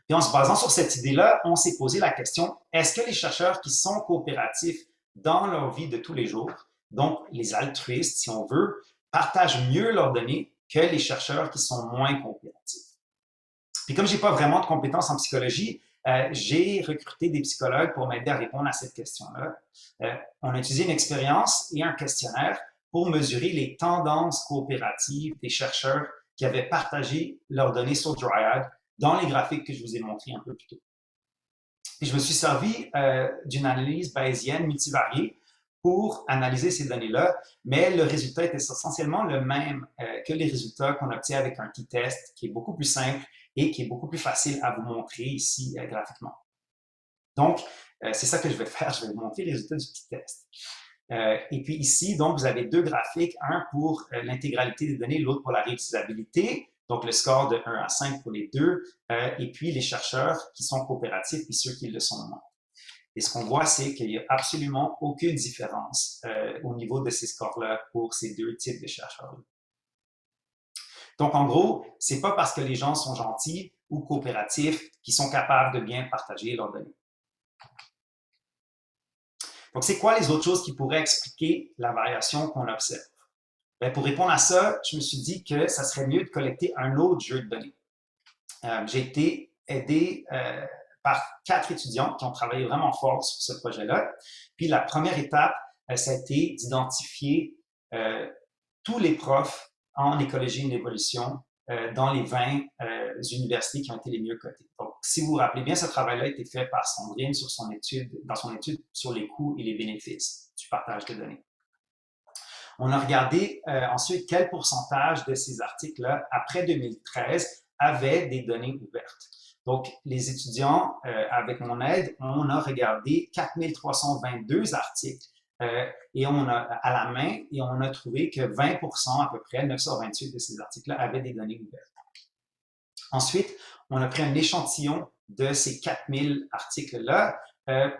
Puis en se basant sur cette idée-là, on s'est posé la question, est-ce que les chercheurs qui sont coopératifs dans leur vie de tous les jours, donc les altruistes, si on veut, partagent mieux leurs données que les chercheurs qui sont moins coopératifs? Puis comme je n'ai pas vraiment de compétences en psychologie, j'ai recruté des psychologues pour m'aider à répondre à cette question-là. On a utilisé une expérience et un questionnaire pour mesurer les tendances coopératives des chercheurs qui avaient partagé leurs données sur Dryad dans les graphiques que je vous ai montrés un peu plus tôt. Puis je me suis servi d'une analyse bayésienne multivariée pour analyser ces données-là, mais le résultat est essentiellement le même que les résultats qu'on obtient avec un t-test qui est beaucoup plus simple et qui est beaucoup plus facile à vous montrer ici graphiquement. Donc, c'est ça que je vais faire, je vais vous montrer les résultats du t-test. Et puis ici, donc, vous avez deux graphiques, un pour l'intégralité des données, l'autre pour la réutilisabilité, donc le score de 1 à 5 pour les deux, et puis les chercheurs qui sont coopératifs et ceux qui le sont moins. Et ce qu'on voit, c'est qu'il n'y a absolument aucune différence au niveau de ces scores-là pour ces deux types de chercheurs-là. Donc, en gros, c'est pas parce que les gens sont gentils ou coopératifs qu'ils sont capables de bien partager leurs données. Donc, c'est quoi les autres choses qui pourraient expliquer la variation qu'on observe? Bien, pour répondre à ça, je me suis dit que ça serait mieux de collecter un autre jeu de données. J'ai été aidé par 4 étudiants qui ont travaillé vraiment fort sur ce projet-là. Puis la première étape, ça a été d'identifier tous les profs en écologie et en évolution dans les 20 universités qui ont été les mieux cotées. Donc, si vous vous rappelez bien, ce travail-là a été fait par Sandrine dans son étude sur les coûts et les bénéfices du partage de données. On a regardé ensuite quel pourcentage de ces articles-là, après 2013, avaient des données ouvertes. Donc, les étudiants, avec mon aide, on a regardé 4322 articles et on a à la main et on a trouvé que 20% à peu près, 928 de ces articles-là avaient des données ouvertes. Ensuite, on a pris un échantillon de ces 4000 articles-là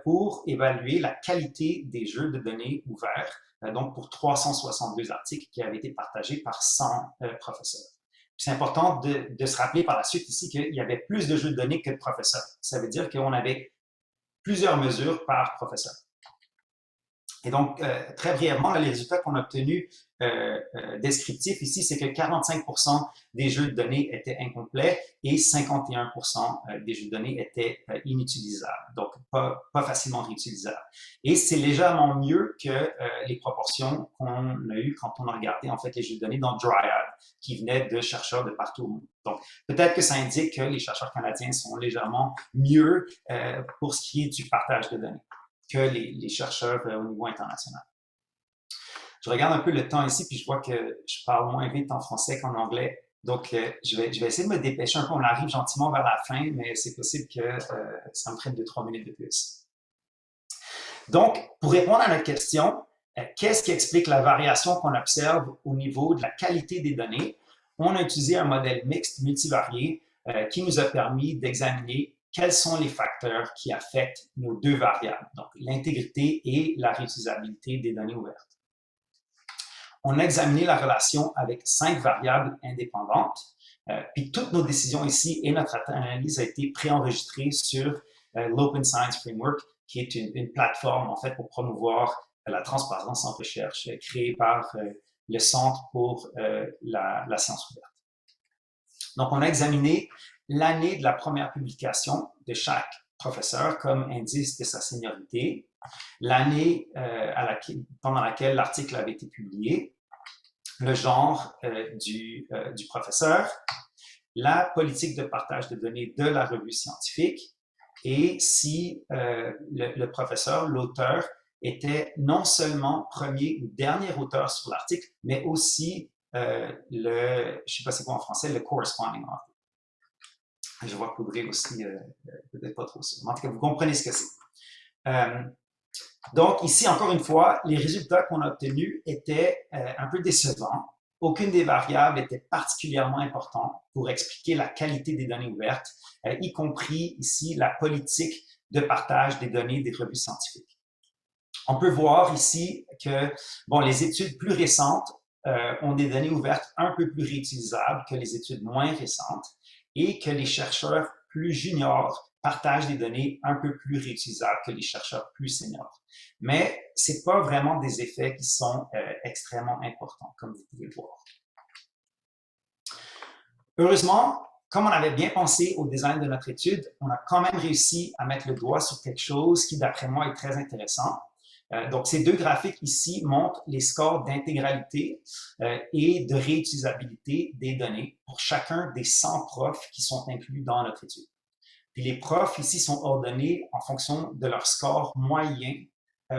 pour évaluer la qualité des jeux de données ouverts, donc pour 362 articles qui avaient été partagés par 100 professeurs. C'est important de se rappeler par la suite ici qu'il y avait plus de jeux de données que de professeurs. Ça veut dire qu'on avait plusieurs mesures par professeur. Et donc, très brièvement, les résultats qu'on a obtenus descriptifs ici, c'est que 45% des jeux de données étaient incomplets et 51% des jeux de données étaient inutilisables, donc pas facilement réutilisables. Et c'est légèrement mieux que les proportions qu'on a eues quand on a regardé en fait les jeux de données dans Dryad, qui venaient de chercheurs de partout au monde. Donc, peut-être que ça indique que les chercheurs canadiens sont légèrement mieux pour ce qui est du partage de données que les chercheurs au niveau international. Je regarde un peu le temps ici, puis je vois que je parle moins vite en français qu'en anglais. Donc, je vais essayer de me dépêcher un peu. On arrive gentiment vers la fin, mais c'est possible que ça me prenne 2-3 minutes de plus. Donc, pour répondre à notre question, qu'est-ce qui explique la variation qu'on observe au niveau de la qualité des données? On a utilisé un modèle mixte multivarié qui nous a permis d'examiner quels sont les facteurs qui affectent nos deux variables, donc l'intégrité et la réutilisabilité des données ouvertes. On a examiné la relation avec 5 variables indépendantes, puis toutes nos décisions ici et notre analyse a été préenregistrée sur l'Open Science Framework, qui est une plateforme en fait pour promouvoir la transparence en recherche créée par le Centre pour la science ouverte. Donc, on a examiné l'année de la première publication de chaque professeur comme indice de sa seniorité. l'année pendant laquelle l'article avait été publié, le genre du professeur, la politique de partage de données de la revue scientifique et si le professeur, l'auteur, était non seulement premier ou dernier auteur sur l'article, mais aussi je ne sais pas c'est quoi en français, le corresponding author. Je vois qu'Audrey aussi, peut-être pas trop sûr. En tout cas, vous comprenez ce que c'est. Donc, ici, encore une fois, les résultats qu'on a obtenus étaient un peu décevants. Aucune des variables était particulièrement importante pour expliquer la qualité des données ouvertes, y compris ici la politique de partage des données des revues scientifiques. On peut voir ici que bon, les études plus récentes ont des données ouvertes un peu plus réutilisables que les études moins récentes et que les chercheurs plus juniors partagent des données un peu plus réutilisables que les chercheurs plus seniors. Mais ce n'est pas vraiment des effets qui sont extrêmement importants, comme vous pouvez le voir. Heureusement, comme on avait bien pensé au design de notre étude, on a quand même réussi à mettre le doigt sur quelque chose qui, d'après moi, est très intéressant. Donc, ces deux graphiques ici montrent les scores d'intégralité et de réutilisabilité des données pour chacun des 100 profs qui sont inclus dans notre étude. Puis les profs ici sont ordonnés en fonction de leur score moyen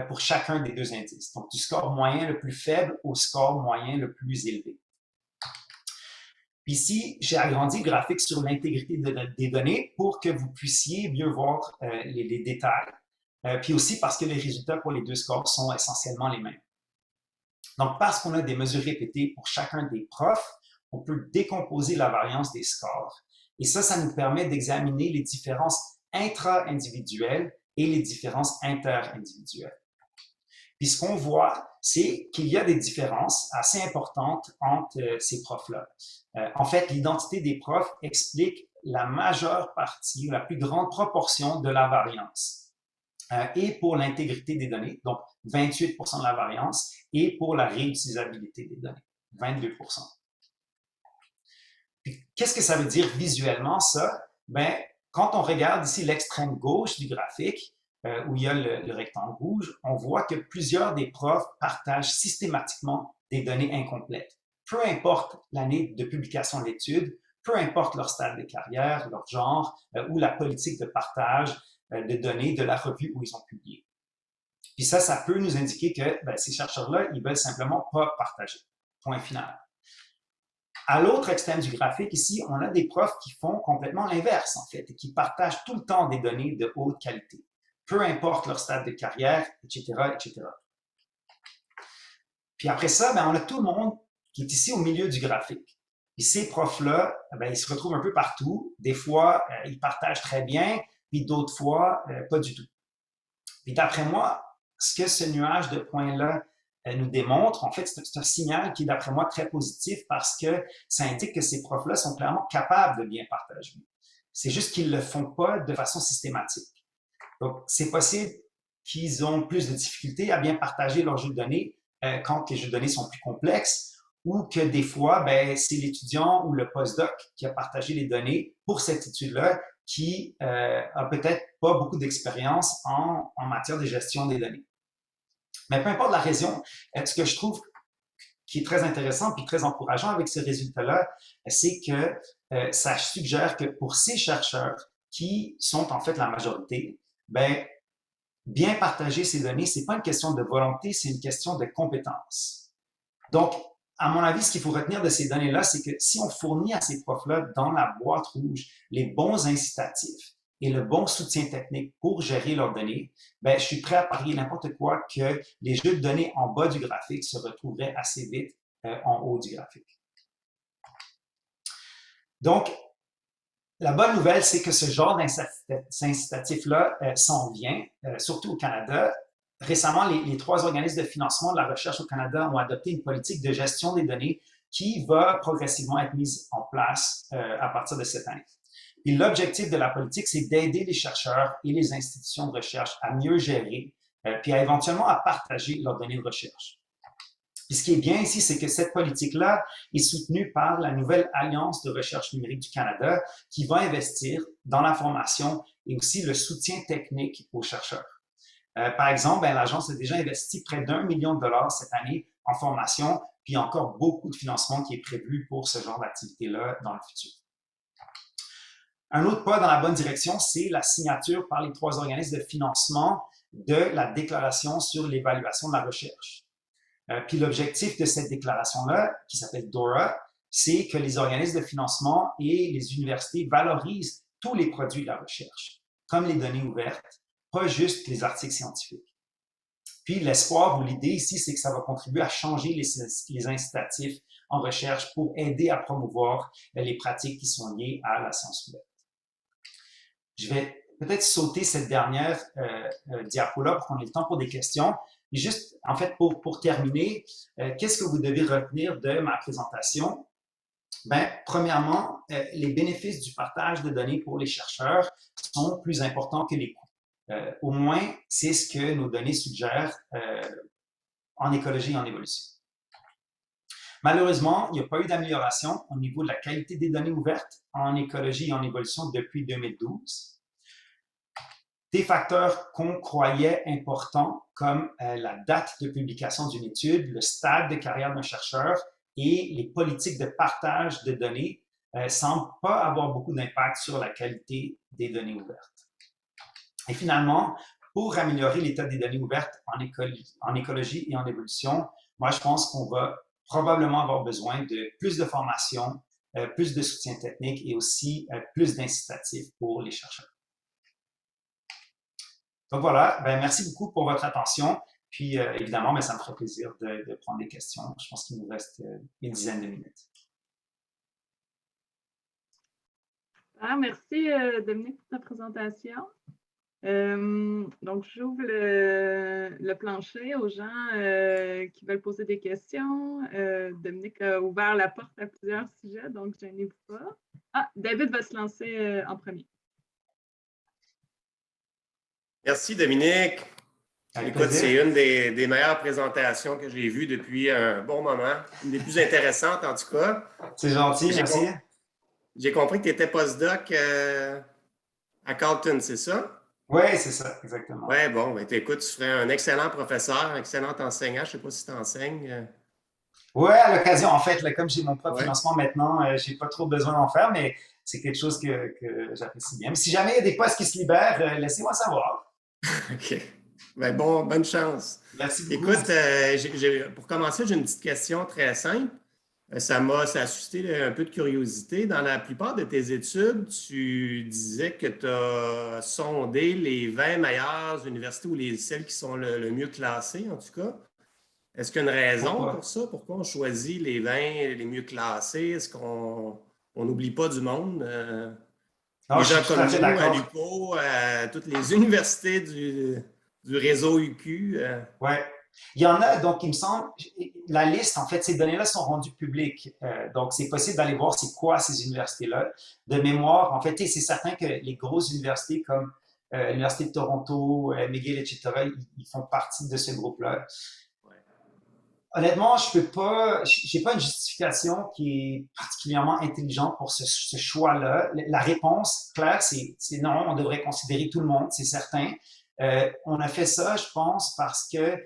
pour chacun des deux indices. Donc, du score moyen le plus faible au score moyen le plus élevé. Puis ici, j'ai agrandi le graphique sur l'intégrité des données pour que vous puissiez mieux voir les détails. Puis aussi parce que les résultats pour les deux scores sont essentiellement les mêmes. Donc, parce qu'on a des mesures répétées pour chacun des profs, on peut décomposer la variance des scores. Et ça nous permet d'examiner les différences intra-individuelles et les différences inter-individuelles. Puis ce qu'on voit, c'est qu'il y a des différences assez importantes entre ces profs-là. En fait, l'identité des profs explique la majeure partie, la plus grande proportion de la variance. Et pour l'intégrité des données, donc 28% de la variance, et pour la réutilisabilité des données, 22%. Puis, qu'est-ce que ça veut dire visuellement, ça? Ben, quand on regarde ici l'extrême gauche du graphique, où il y a le rectangle rouge, on voit que plusieurs des profs partagent systématiquement des données incomplètes. Peu importe l'année de publication de l'étude, peu importe leur stade de carrière, leur genre, ou la politique de partage de données de la revue où ils ont publié. Puis ça peut nous indiquer que ces chercheurs-là, ils veulent simplement pas partager. Point final. À l'autre extrême du graphique, ici, on a des profs qui font complètement l'inverse, en fait, et qui partagent tout le temps des données de haute qualité, peu importe leur stade de carrière, etc., etc. Puis après ça, on a tout le monde qui est ici au milieu du graphique. Et ces profs-là, ils se retrouvent un peu partout. Des fois, ils partagent très bien, puis d'autres fois, pas du tout. Puis d'après moi, ce que ce nuage de points-là nous démontre, en fait, c'est un signal qui est d'après moi très positif parce que ça indique que ces profs-là sont clairement capables de bien partager. C'est juste qu'ils ne le font pas de façon systématique. Donc, c'est possible qu'ils ont plus de difficultés à bien partager leurs jeux de données quand les jeux de données sont plus complexes ou que des fois, c'est l'étudiant ou le postdoc qui a partagé les données pour cette étude-là qui a peut-être pas beaucoup d'expérience en matière de gestion des données. Mais peu importe la raison, ce que je trouve qui est très intéressant puis très encourageant avec ces résultats-là, c'est que ça suggère que pour ces chercheurs qui sont en fait la majorité, bien partager ces données, c'est pas une question de volonté, c'est une question de compétence. Donc, à mon avis, ce qu'il faut retenir de ces données-là, c'est que si on fournit à ces profs-là dans la boîte rouge les bons incitatifs et le bon soutien technique pour gérer leurs données, je suis prêt à parier n'importe quoi que les jeux de données en bas du graphique se retrouveraient assez vite en haut du graphique. Donc, la bonne nouvelle, c'est que ce genre d'incitatif-là s'en vient, surtout au Canada. Récemment, les 3 organismes de financement de la recherche au Canada ont adopté une politique de gestion des données qui va progressivement être mise en place à partir de cette année. Et l'objectif de la politique, c'est d'aider les chercheurs et les institutions de recherche à mieux gérer, puis à éventuellement à partager leurs données de recherche. Puis ce qui est bien ici, c'est que cette politique-là est soutenue par la nouvelle Alliance de recherche numérique du Canada qui va investir dans la formation et aussi le soutien technique aux chercheurs. Par exemple, ben, l'agence a déjà investi près d'1 million de dollars cette année en formation, puis il y a encore beaucoup de financement qui est prévu pour ce genre d'activité-là dans le futur. Un autre pas dans la bonne direction, c'est la signature par les 3 organismes de financement de la déclaration sur l'évaluation de la recherche. Puis l'objectif de cette déclaration-là, qui s'appelle DORA, c'est que les organismes de financement et les universités valorisent tous les produits de la recherche, comme les données ouvertes, pas juste les articles scientifiques. Puis l'espoir ou l'idée ici, c'est que ça va contribuer à changer les incitatifs en recherche pour aider à promouvoir les pratiques qui sont liées à la science ouverte. Je vais peut-être sauter cette dernière diapo-là pour qu'on ait le temps pour des questions. Mais juste, en fait, pour terminer, qu'est-ce que vous devez retenir de ma présentation? Ben, premièrement, les bénéfices du partage de données pour les chercheurs sont plus importants que les coûts. Au moins, c'est ce que nos données suggèrent en écologie et en évolution. Malheureusement, il n'y a pas eu d'amélioration au niveau de la qualité des données ouvertes en écologie et en évolution depuis 2012. Des facteurs qu'on croyait importants, comme la date de publication d'une étude, le stade de carrière d'un chercheur et les politiques de partage de données, semblent pas avoir beaucoup d'impact sur la qualité des données ouvertes. Et finalement, pour améliorer l'état des données ouvertes en écologie et en évolution, moi, je pense qu'on va probablement avoir besoin de plus de formation, plus de soutien technique et aussi plus d'incitatifs pour les chercheurs. Donc voilà, ben, merci beaucoup pour votre attention. Puis évidemment, ben, ça me ferait plaisir de prendre des questions. Je pense qu'il nous reste une dizaine de minutes. Merci Dominique pour ta présentation. Donc, j'ouvre le plancher aux gens qui veulent poser des questions. Dominique a ouvert la porte à plusieurs sujets, donc gênez-vous pas. Ah, David va se lancer en premier. Merci, Dominique. Avec Écoute, plaisir. c'est une des meilleures présentations que j'ai vues depuis un bon moment. Une des plus intéressantes, en tout cas. C'est gentil, merci. J'ai compris que tu étais postdoc à Carleton, c'est ça? Oui, c'est ça, exactement. Oui, bon, ben, écoute, tu serais un excellent professeur, un excellent enseignant. Je ne sais pas si tu enseignes. Oui, à l'occasion, en fait, là, comme j'ai mon propre financement maintenant, je n'ai pas trop besoin d'en faire, mais c'est quelque chose que j'apprécie bien. Mais si jamais il y a des postes qui se libèrent, laissez-moi savoir. OK. Ben bon, bonne chance. Merci beaucoup. Écoute, pour commencer, j'ai une petite question très simple. Ça a suscité un peu de curiosité. Dans la plupart de tes études, tu disais que tu as sondé les 20 meilleures universités ou celles qui sont le mieux classées, en tout cas. Est-ce qu'il y a une raison pour ça? Pourquoi on choisit les 20 les mieux classés? Est-ce qu'on n'oublie pas du monde? Les gens comme nous, à l'UQO, à toutes les universités du réseau UQ. Oui. Il y en a, donc il me semble, la liste, en fait, ces données-là sont rendues publiques. Donc, c'est possible d'aller voir c'est quoi ces universités-là. De mémoire, en fait, c'est certain que les grosses universités comme l'Université de Toronto, McGill, etc., ils font partie de ce groupe-là. Honnêtement, j'ai pas une justification qui est particulièrement intelligente pour ce choix-là. La réponse claire, c'est non, on devrait considérer tout le monde, c'est certain. On a fait ça, je pense, parce que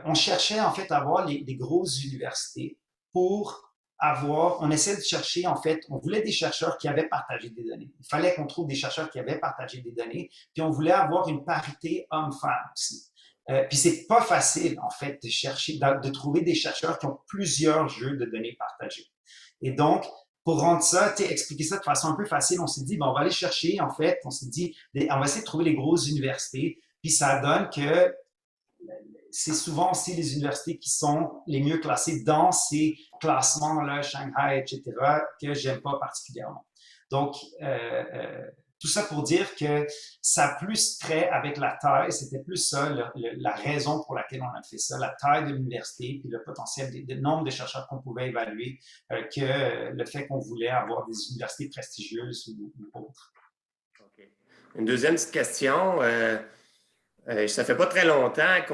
on cherchait en fait à avoir des grosses universités pour on essaie de chercher en fait, on voulait des chercheurs qui avaient partagé des données. Il fallait qu'on trouve des chercheurs qui avaient partagé des données, puis on voulait avoir une parité homme-femme aussi. Puis c'est pas facile, en fait, de trouver des chercheurs qui ont plusieurs jeux de données partagés. Et donc, pour rendre ça, expliquer ça de façon un peu facile, on s'est dit, on va aller chercher, en fait, on s'est dit, on va essayer de trouver les grosses universités, puis ça donne que c'est souvent aussi les universités qui sont les mieux classées dans ces classements-là, Shanghai, etc., que j'aime pas particulièrement. Donc, tout ça pour dire que ça a plus trait avec la taille, c'était plus ça la raison pour laquelle on a fait ça, la taille de l'université puis le potentiel, le nombre de chercheurs qu'on pouvait évaluer, que le fait qu'on voulait avoir des universités prestigieuses ou autres. OK. Une deuxième petite question. Ça fait pas très longtemps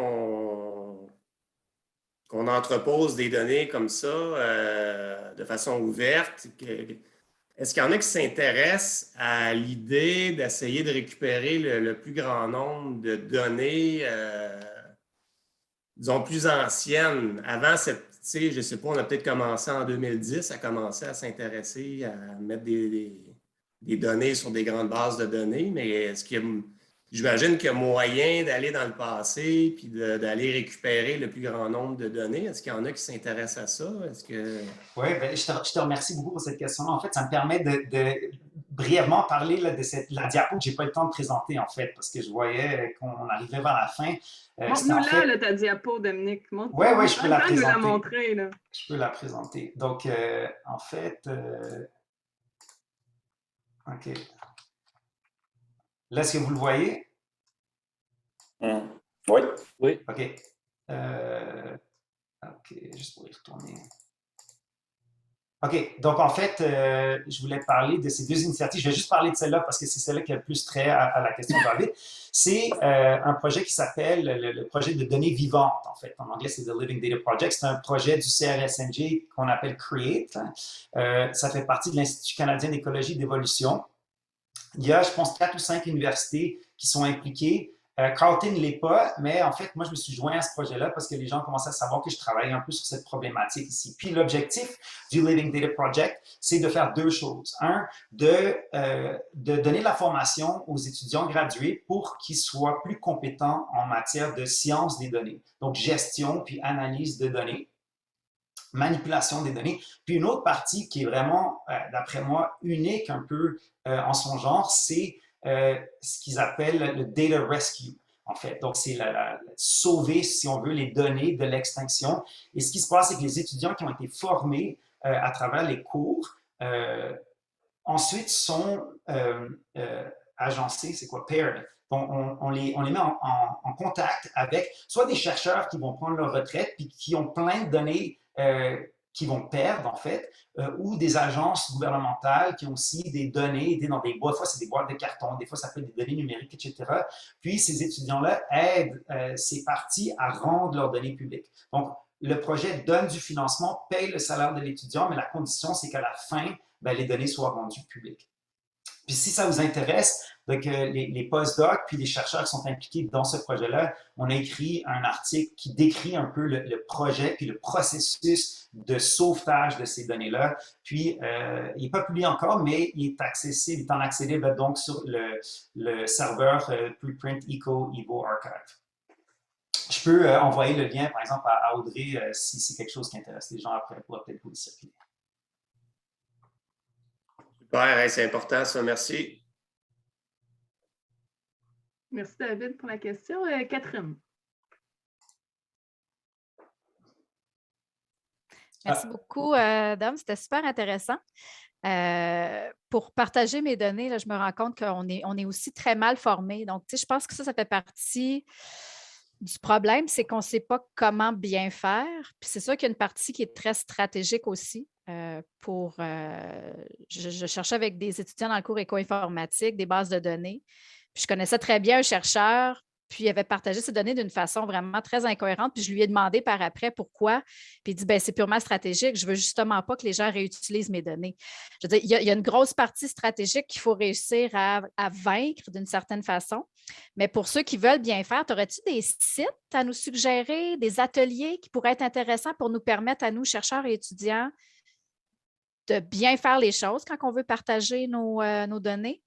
qu'on entrepose des données comme ça de façon ouverte. Est-ce qu'il y en a qui s'intéressent à l'idée d'essayer de récupérer le plus grand nombre de données, disons, plus anciennes? Avant cette, tu sais, je ne sais pas, on a peut-être commencé en 2010 à commencer à s'intéresser à mettre des données sur des grandes bases de données, mais est-ce qu'il y a, j'imagine qu'il y a moyen d'aller dans le passé puis d'aller récupérer le plus grand nombre de données. Est-ce qu'il y en a qui s'intéressent à ça? Est-ce que... Oui, ben, je te remercie beaucoup pour cette question-là. En fait, ça me permet de brièvement parler là, de la diapo que je n'ai pas eu le temps de présenter, en fait, parce que je voyais qu'on arrivait vers la fin. Montre-nous fait... là, ta diapo, Dominique. Oui, je peux la présenter. Nous la montrer, là. Je peux la présenter. Donc, en fait, OK. Là, est-ce que vous le voyez? Oui. Oui. OK. OK, juste pour y retourner. OK, donc en fait, je voulais parler de ces deux initiatives. Je vais juste parler de celle-là parce que c'est celle-là qui a le plus trait à la question de David. C'est un projet qui s'appelle le projet de données vivantes, en fait. En anglais, c'est The Living Data Project. C'est un projet du CRSNG qu'on appelle CREATE. Ça fait partie de l'Institut canadien d'écologie et d'évolution. Il y a, je pense, 4 ou 5 universités qui sont impliquées. Carleton ne l'est pas, mais en fait, moi, je me suis joint à ce projet-là parce que les gens commençaient à savoir que je travaillais un peu sur cette problématique ici. Puis l'objectif du Living Data Project, c'est de faire deux choses. Un, de donner de la formation aux étudiants gradués pour qu'ils soient plus compétents en matière de sciences des données, donc gestion puis analyse de données, manipulation des données. Puis une autre partie qui est vraiment, d'après moi, unique un peu en son genre, c'est ce qu'ils appellent le data rescue, en fait. Donc, c'est sauver, si on veut, les données de l'extinction. Et ce qui se passe, c'est que les étudiants qui ont été formés à travers les cours, ensuite sont agencés, c'est quoi, paired. Donc, on les met en contact avec soit des chercheurs qui vont prendre leur retraite puis qui ont plein de données qui vont perdre, en fait, ou des agences gouvernementales qui ont aussi des données dans des boîtes. Des fois, c'est des boîtes de carton, des fois, ça peut être des données numériques, etc. Puis, ces étudiants-là aident ces parties à rendre leurs données publiques. Donc, le projet donne du financement, paye le salaire de l'étudiant, mais la condition, c'est qu'à la fin, ben, les données soient rendues publiques. Puis si ça vous intéresse, donc les postdocs puis les chercheurs qui sont impliqués dans ce projet-là, on a écrit un article qui décrit un peu le projet puis le processus de sauvetage de ces données-là. Puis, il n'est pas publié encore, mais il est accessible, il est en accessible donc sur le serveur Preprint Evo Archive. Je peux envoyer le lien, par exemple, à Audrey si c'est quelque chose qui intéresse les gens après, elle pourra peut-être vous le circuler. Super, c'est important ça, merci. Merci David pour la question. Catherine. Merci beaucoup, Dom. C'était super intéressant. Pour partager mes données, là, je me rends compte qu'on est aussi très mal formés. Donc, tu sais, je pense que ça fait partie du problème, c'est qu'on ne sait pas comment bien faire. Puis c'est sûr qu'il y a une partie qui est très stratégique aussi. Je cherchais avec des étudiants dans le cours éco-informatique, des bases de données. Puis je connaissais très bien un chercheur, puis il avait partagé ces données d'une façon vraiment très incohérente. Puis je lui ai demandé par après pourquoi. Puis il dit, c'est purement stratégique. Je ne veux justement pas que les gens réutilisent mes données. Je veux dire, il y a une grosse partie stratégique qu'il faut réussir à vaincre d'une certaine façon. Mais pour ceux qui veulent bien faire, aurais-tu des sites à nous suggérer, des ateliers qui pourraient être intéressants pour nous permettre à nous, chercheurs et étudiants, de bien faire les choses quand on veut partager nos données?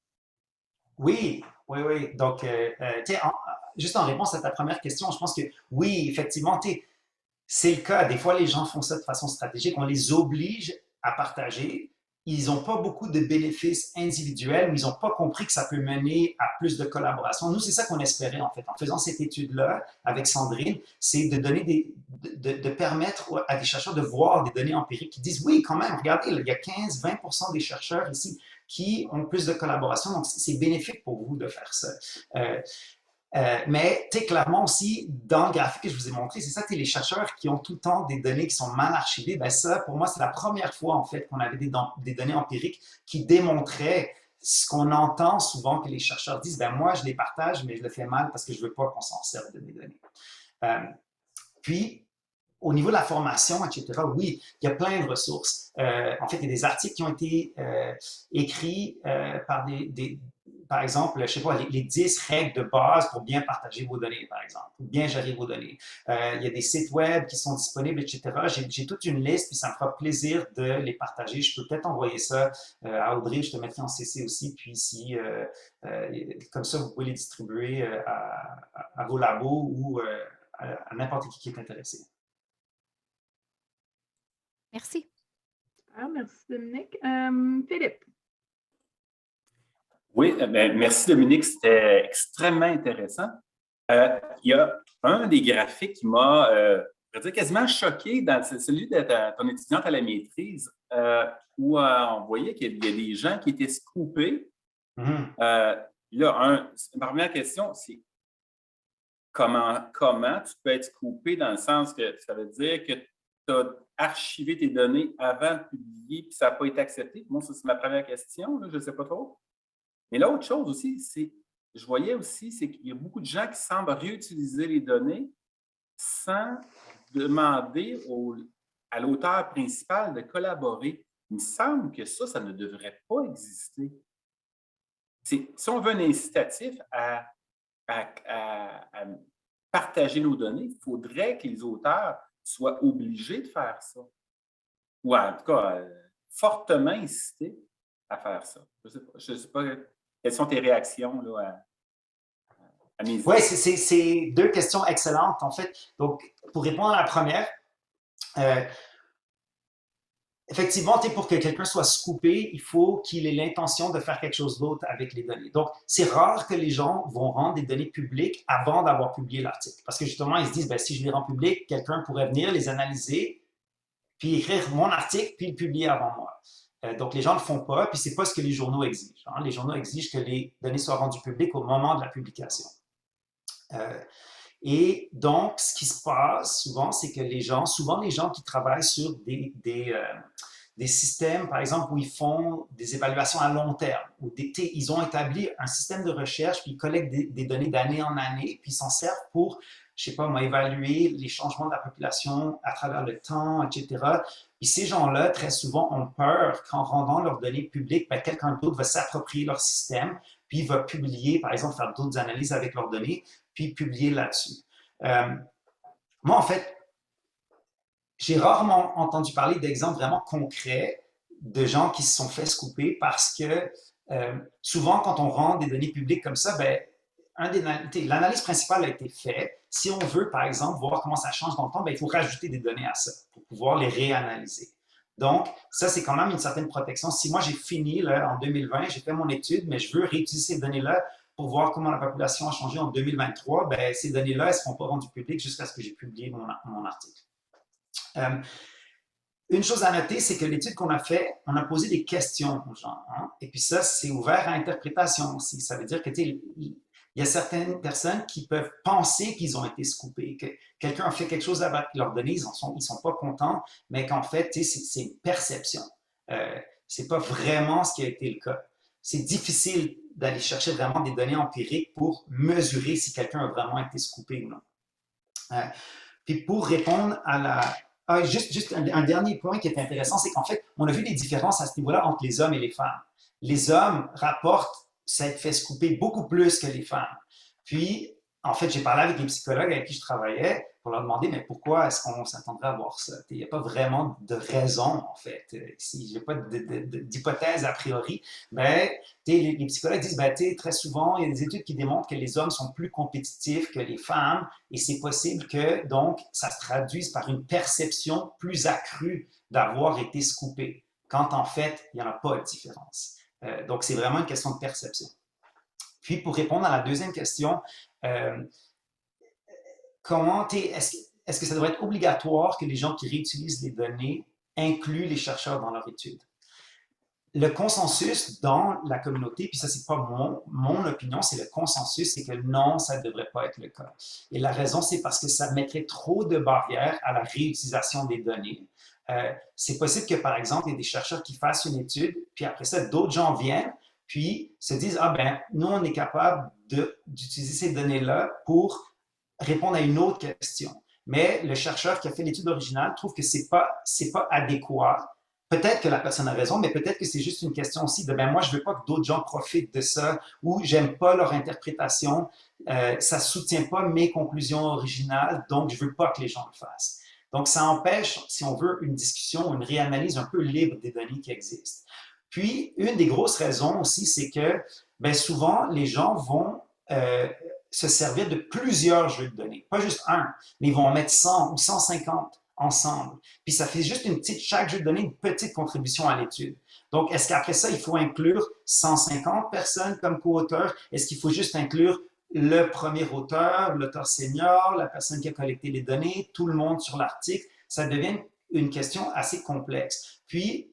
Oui. Donc, juste en réponse à ta première question, je pense que oui, effectivement, c'est le cas. Des fois, les gens font ça de façon stratégique. On les oblige à partager. Ils n'ont pas beaucoup de bénéfices individuels, mais ils n'ont pas compris que ça peut mener à plus de collaboration. Nous, c'est ça qu'on espérait, en fait, en faisant cette étude-là avec Sandrine, c'est de donner de permettre à des chercheurs de voir des données empiriques qui disent, oui, quand même, regardez, il y a 15-20% des chercheurs ici qui ont plus de collaboration, donc c'est bénéfique pour vous de faire ça. Mais clairement aussi, dans le graphique que je vous ai montré, c'est ça, les chercheurs qui ont tout le temps des données qui sont mal archivées, ben ça, pour moi, c'est la première fois, en fait, qu'on avait des données empiriques qui démontraient ce qu'on entend souvent que les chercheurs disent, ben moi, je les partage, mais je le fais mal parce que je ne veux pas qu'on s'en serve de mes données. Puis, au niveau de la formation, etc., oui, il y a plein de ressources. En fait, il y a des articles qui ont été écrits par par exemple, je sais pas, les 10 règles de base pour bien partager vos données, par exemple, pour bien gérer vos données. Il y a des sites web qui sont disponibles, etc. J'ai toute une liste, puis ça me fera plaisir de les partager. Je peux peut-être envoyer ça à Audrey, je te mettrai en CC aussi, puis si, comme ça, vous pouvez les distribuer à vos labos ou à n'importe qui est intéressé. Merci. Ah, merci, Dominique. Philippe. Oui, merci Dominique, c'était extrêmement intéressant. Il y a un des graphiques qui m'a quasiment choqué, c'est celui de ton étudiante à la maîtrise, où on voyait qu'il y a des gens qui étaient scoopés. Là, ma première question, c'est comment tu peux être scoopé dans le sens que ça veut dire que tu as archivé tes données avant de publier puis ça n'a pas été accepté? Moi, ça, c'est ma première question, là, je ne sais pas trop. Mais l'autre chose aussi, je voyais aussi, c'est qu'il y a beaucoup de gens qui semblent réutiliser les données sans demander à l'auteur principal de collaborer. Il me semble que ça ne devrait pas exister. Si on veut un incitatif à partager nos données, il faudrait que les auteurs soient obligés de faire ça. Ou en tout cas, fortement incités à faire ça. Je ne sais pas quelles sont tes réactions là, à mes idées. Oui, c'est deux questions excellentes, en fait. Donc, pour répondre à la première, effectivement, pour que quelqu'un soit scoopé, il faut qu'il ait l'intention de faire quelque chose d'autre avec les données. Donc, c'est rare que les gens vont rendre des données publiques avant d'avoir publié l'article. Parce que justement, ils se disent, si je les rends publiques, quelqu'un pourrait venir les analyser, puis écrire mon article, puis le publier avant moi. Donc, les gens ne le font pas, puis ce n'est pas ce que les journaux exigent. Hein. Les journaux exigent que les données soient rendues publiques au moment de la publication. Et donc, ce qui se passe souvent, c'est que souvent les gens qui travaillent sur des systèmes, par exemple, où ils font des évaluations à long terme, où ils ont établi un système de recherche, puis ils collectent des données d'année en année, puis ils s'en servent pour, je ne sais pas, évaluer les changements de la population à travers le temps, etc. Puis ces gens-là, très souvent, ont peur qu'en rendant leurs données publiques, quelqu'un d'autre va s'approprier leur système, puis va publier, par exemple, faire d'autres analyses avec leurs données, puis publier là-dessus. Moi, en fait, j'ai rarement entendu parler d'exemples vraiment concrets de gens qui se sont fait scooper parce que souvent, quand on rend des données publiques comme ça, l'analyse principale a été faite. Si on veut, par exemple, voir comment ça change dans le temps, il faut rajouter des données à ça pour pouvoir les réanalyser. Donc, ça, c'est quand même une certaine protection. Si moi, j'ai fini là, en 2020, j'ai fait mon étude, mais je veux réutiliser ces données-là pour voir comment la population a changé en 2023, ces données-là, elles ne seront pas rendues publiques jusqu'à ce que j'ai publié mon article. Une chose à noter, c'est que l'étude qu'on a faite, on a posé des questions aux gens. Hein? Et puis ça, c'est ouvert à interprétation aussi. Ça veut dire que, il y a certaines personnes qui peuvent penser qu'ils ont été scoopés, que quelqu'un a fait quelque chose avec leurs données, ils ne sont pas contents, mais qu'en fait, c'est une perception. Ce n'est pas vraiment ce qui a été le cas. C'est difficile d'aller chercher vraiment des données empiriques pour mesurer si quelqu'un a vraiment été scoopé ou non. Puis pour répondre à juste un dernier point qui est intéressant, c'est qu'en fait, on a vu des différences à ce niveau-là entre les hommes et les femmes. Les hommes rapportent s'être fait scooper beaucoup plus que les femmes. Puis, en fait, j'ai parlé avec les psychologues avec qui je travaillais pour leur demander, mais pourquoi est-ce qu'on s'attendrait à voir ça? Il n'y a pas vraiment de raison, en fait. Il n'y a pas d'hypothèse a priori. Mais les psychologues disent, très souvent, il y a des études qui démontrent que les hommes sont plus compétitifs que les femmes et c'est possible que, donc, ça se traduise par une perception plus accrue d'avoir été scoopé, quand en fait, il n'y en a pas de différence. Donc, c'est vraiment une question de perception. Puis, pour répondre à la deuxième question, est-ce que ça devrait être obligatoire que les gens qui réutilisent les données incluent les chercheurs dans leur étude? Le consensus dans la communauté, puis ça, c'est pas mon opinion, c'est le consensus, c'est que non, ça ne devrait pas être le cas. Et la raison, c'est parce que ça mettrait trop de barrières à la réutilisation des données. C'est possible que, par exemple, il y ait des chercheurs qui fassent une étude, puis après ça, d'autres gens viennent, puis se disent, nous, on est capable d'utiliser ces données-là pour répondre à une autre question. mais le chercheur qui a fait l'étude originale trouve que c'est pas adéquat. Peut-être que la personne a raison, mais peut-être que c'est juste une question aussi de, ben moi, je veux pas que d'autres gens profitent de ça ou j'aime pas leur interprétation, ça soutient pas mes conclusions originales, donc je veux pas que les gens le fassent. Donc, ça empêche, si on veut, une discussion, une réanalyse un peu libre des données qui existent. Puis, une des grosses raisons aussi, c'est que ben souvent, les gens vont se servir de plusieurs jeux de données. Pas juste un, mais ils vont en mettre 100 ou 150 ensemble. Puis ça fait juste chaque jeu de données, une petite contribution à l'étude. Donc, est-ce qu'après ça, il faut inclure 150 personnes comme co-auteurs? Est-ce qu'il faut juste inclure le premier auteur, l'auteur senior, la personne qui a collecté les données, tout le monde sur l'article? Ça devient une question assez complexe. Puis,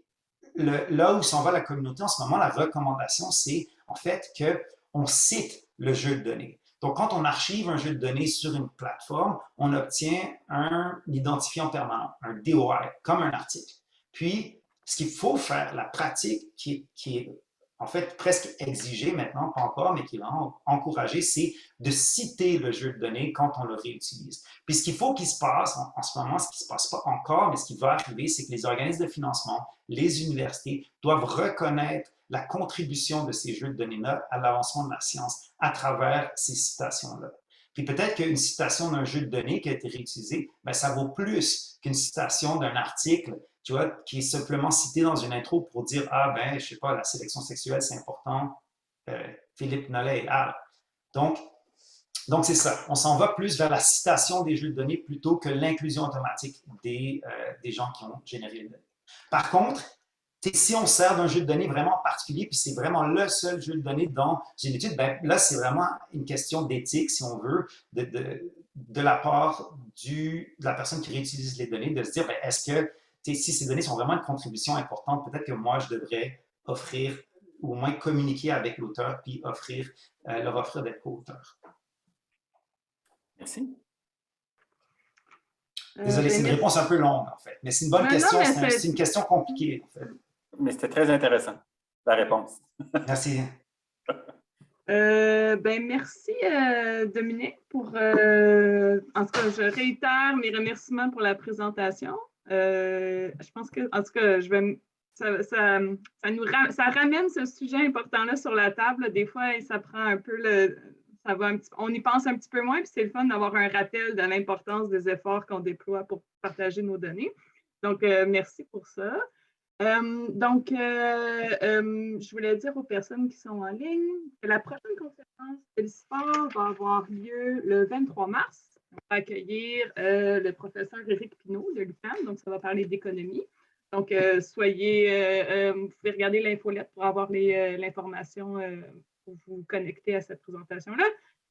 là où s'en va la communauté en ce moment, la recommandation, c'est en fait qu'on cite le jeu de données. Donc, quand on archive un jeu de données sur une plateforme, on obtient un identifiant permanent, un DOI, comme un article. Puis, ce qu'il faut faire, la pratique qui est en fait presque exigée maintenant, pas encore, mais qui est vraiment encouragée, c'est de citer le jeu de données quand on le réutilise. Puis, ce qu'il faut qu'il se passe en ce moment, ce qui ne se passe pas encore, mais ce qui va arriver, c'est que les organismes de financement, les universités doivent reconnaître la contribution de ces jeux de données-là à l'avancement de la science à travers ces citations-là. Puis peut-être qu'une citation d'un jeu de données qui a été réutilisé, ben ça vaut plus qu'une citation d'un article, tu vois, qui est simplement cité dans une intro pour dire « Ah, ben, je sais pas, la sélection sexuelle, c'est important, Philippe Nollet et al. » Donc, c'est ça. On s'en va plus vers la citation des jeux de données plutôt que l'inclusion automatique des gens qui ont généré les données. Par contre, si on sert d'un jeu de données vraiment particulier, puis c'est vraiment le seul jeu de données dans une étude, ben là, c'est vraiment une question d'éthique, si on veut, de la part de la personne qui réutilise les données, de se dire, ben, est-ce que si ces données sont vraiment une contribution importante, peut-être que moi, je devrais offrir, ou au moins communiquer avec l'auteur, puis leur offrir d'être co-auteur. Merci. Désolé, c'est une réponse un peu longue, en fait, mais c'est une bonne question, c'est une question compliquée, en fait. Mais c'était très intéressant, la réponse. Merci. Merci, Dominique, pour. En tout cas, je réitère mes remerciements pour la présentation. Je pense que, en tout cas, ça ramène ce sujet important-là sur la table. Des fois, ça prend un peu on y pense un petit peu moins, puis c'est le fun d'avoir un rappel de l'importance des efforts qu'on déploie pour partager nos données. Donc, merci pour ça. Je voulais dire aux personnes qui sont en ligne que la prochaine conférence Elsport va avoir lieu le 23 mars. On va accueillir le professeur Éric Pinault de l'UQAM, donc ça va parler d'économie. Donc, vous pouvez regarder l'infolette pour avoir l'information pour vous connecter à cette présentation-là.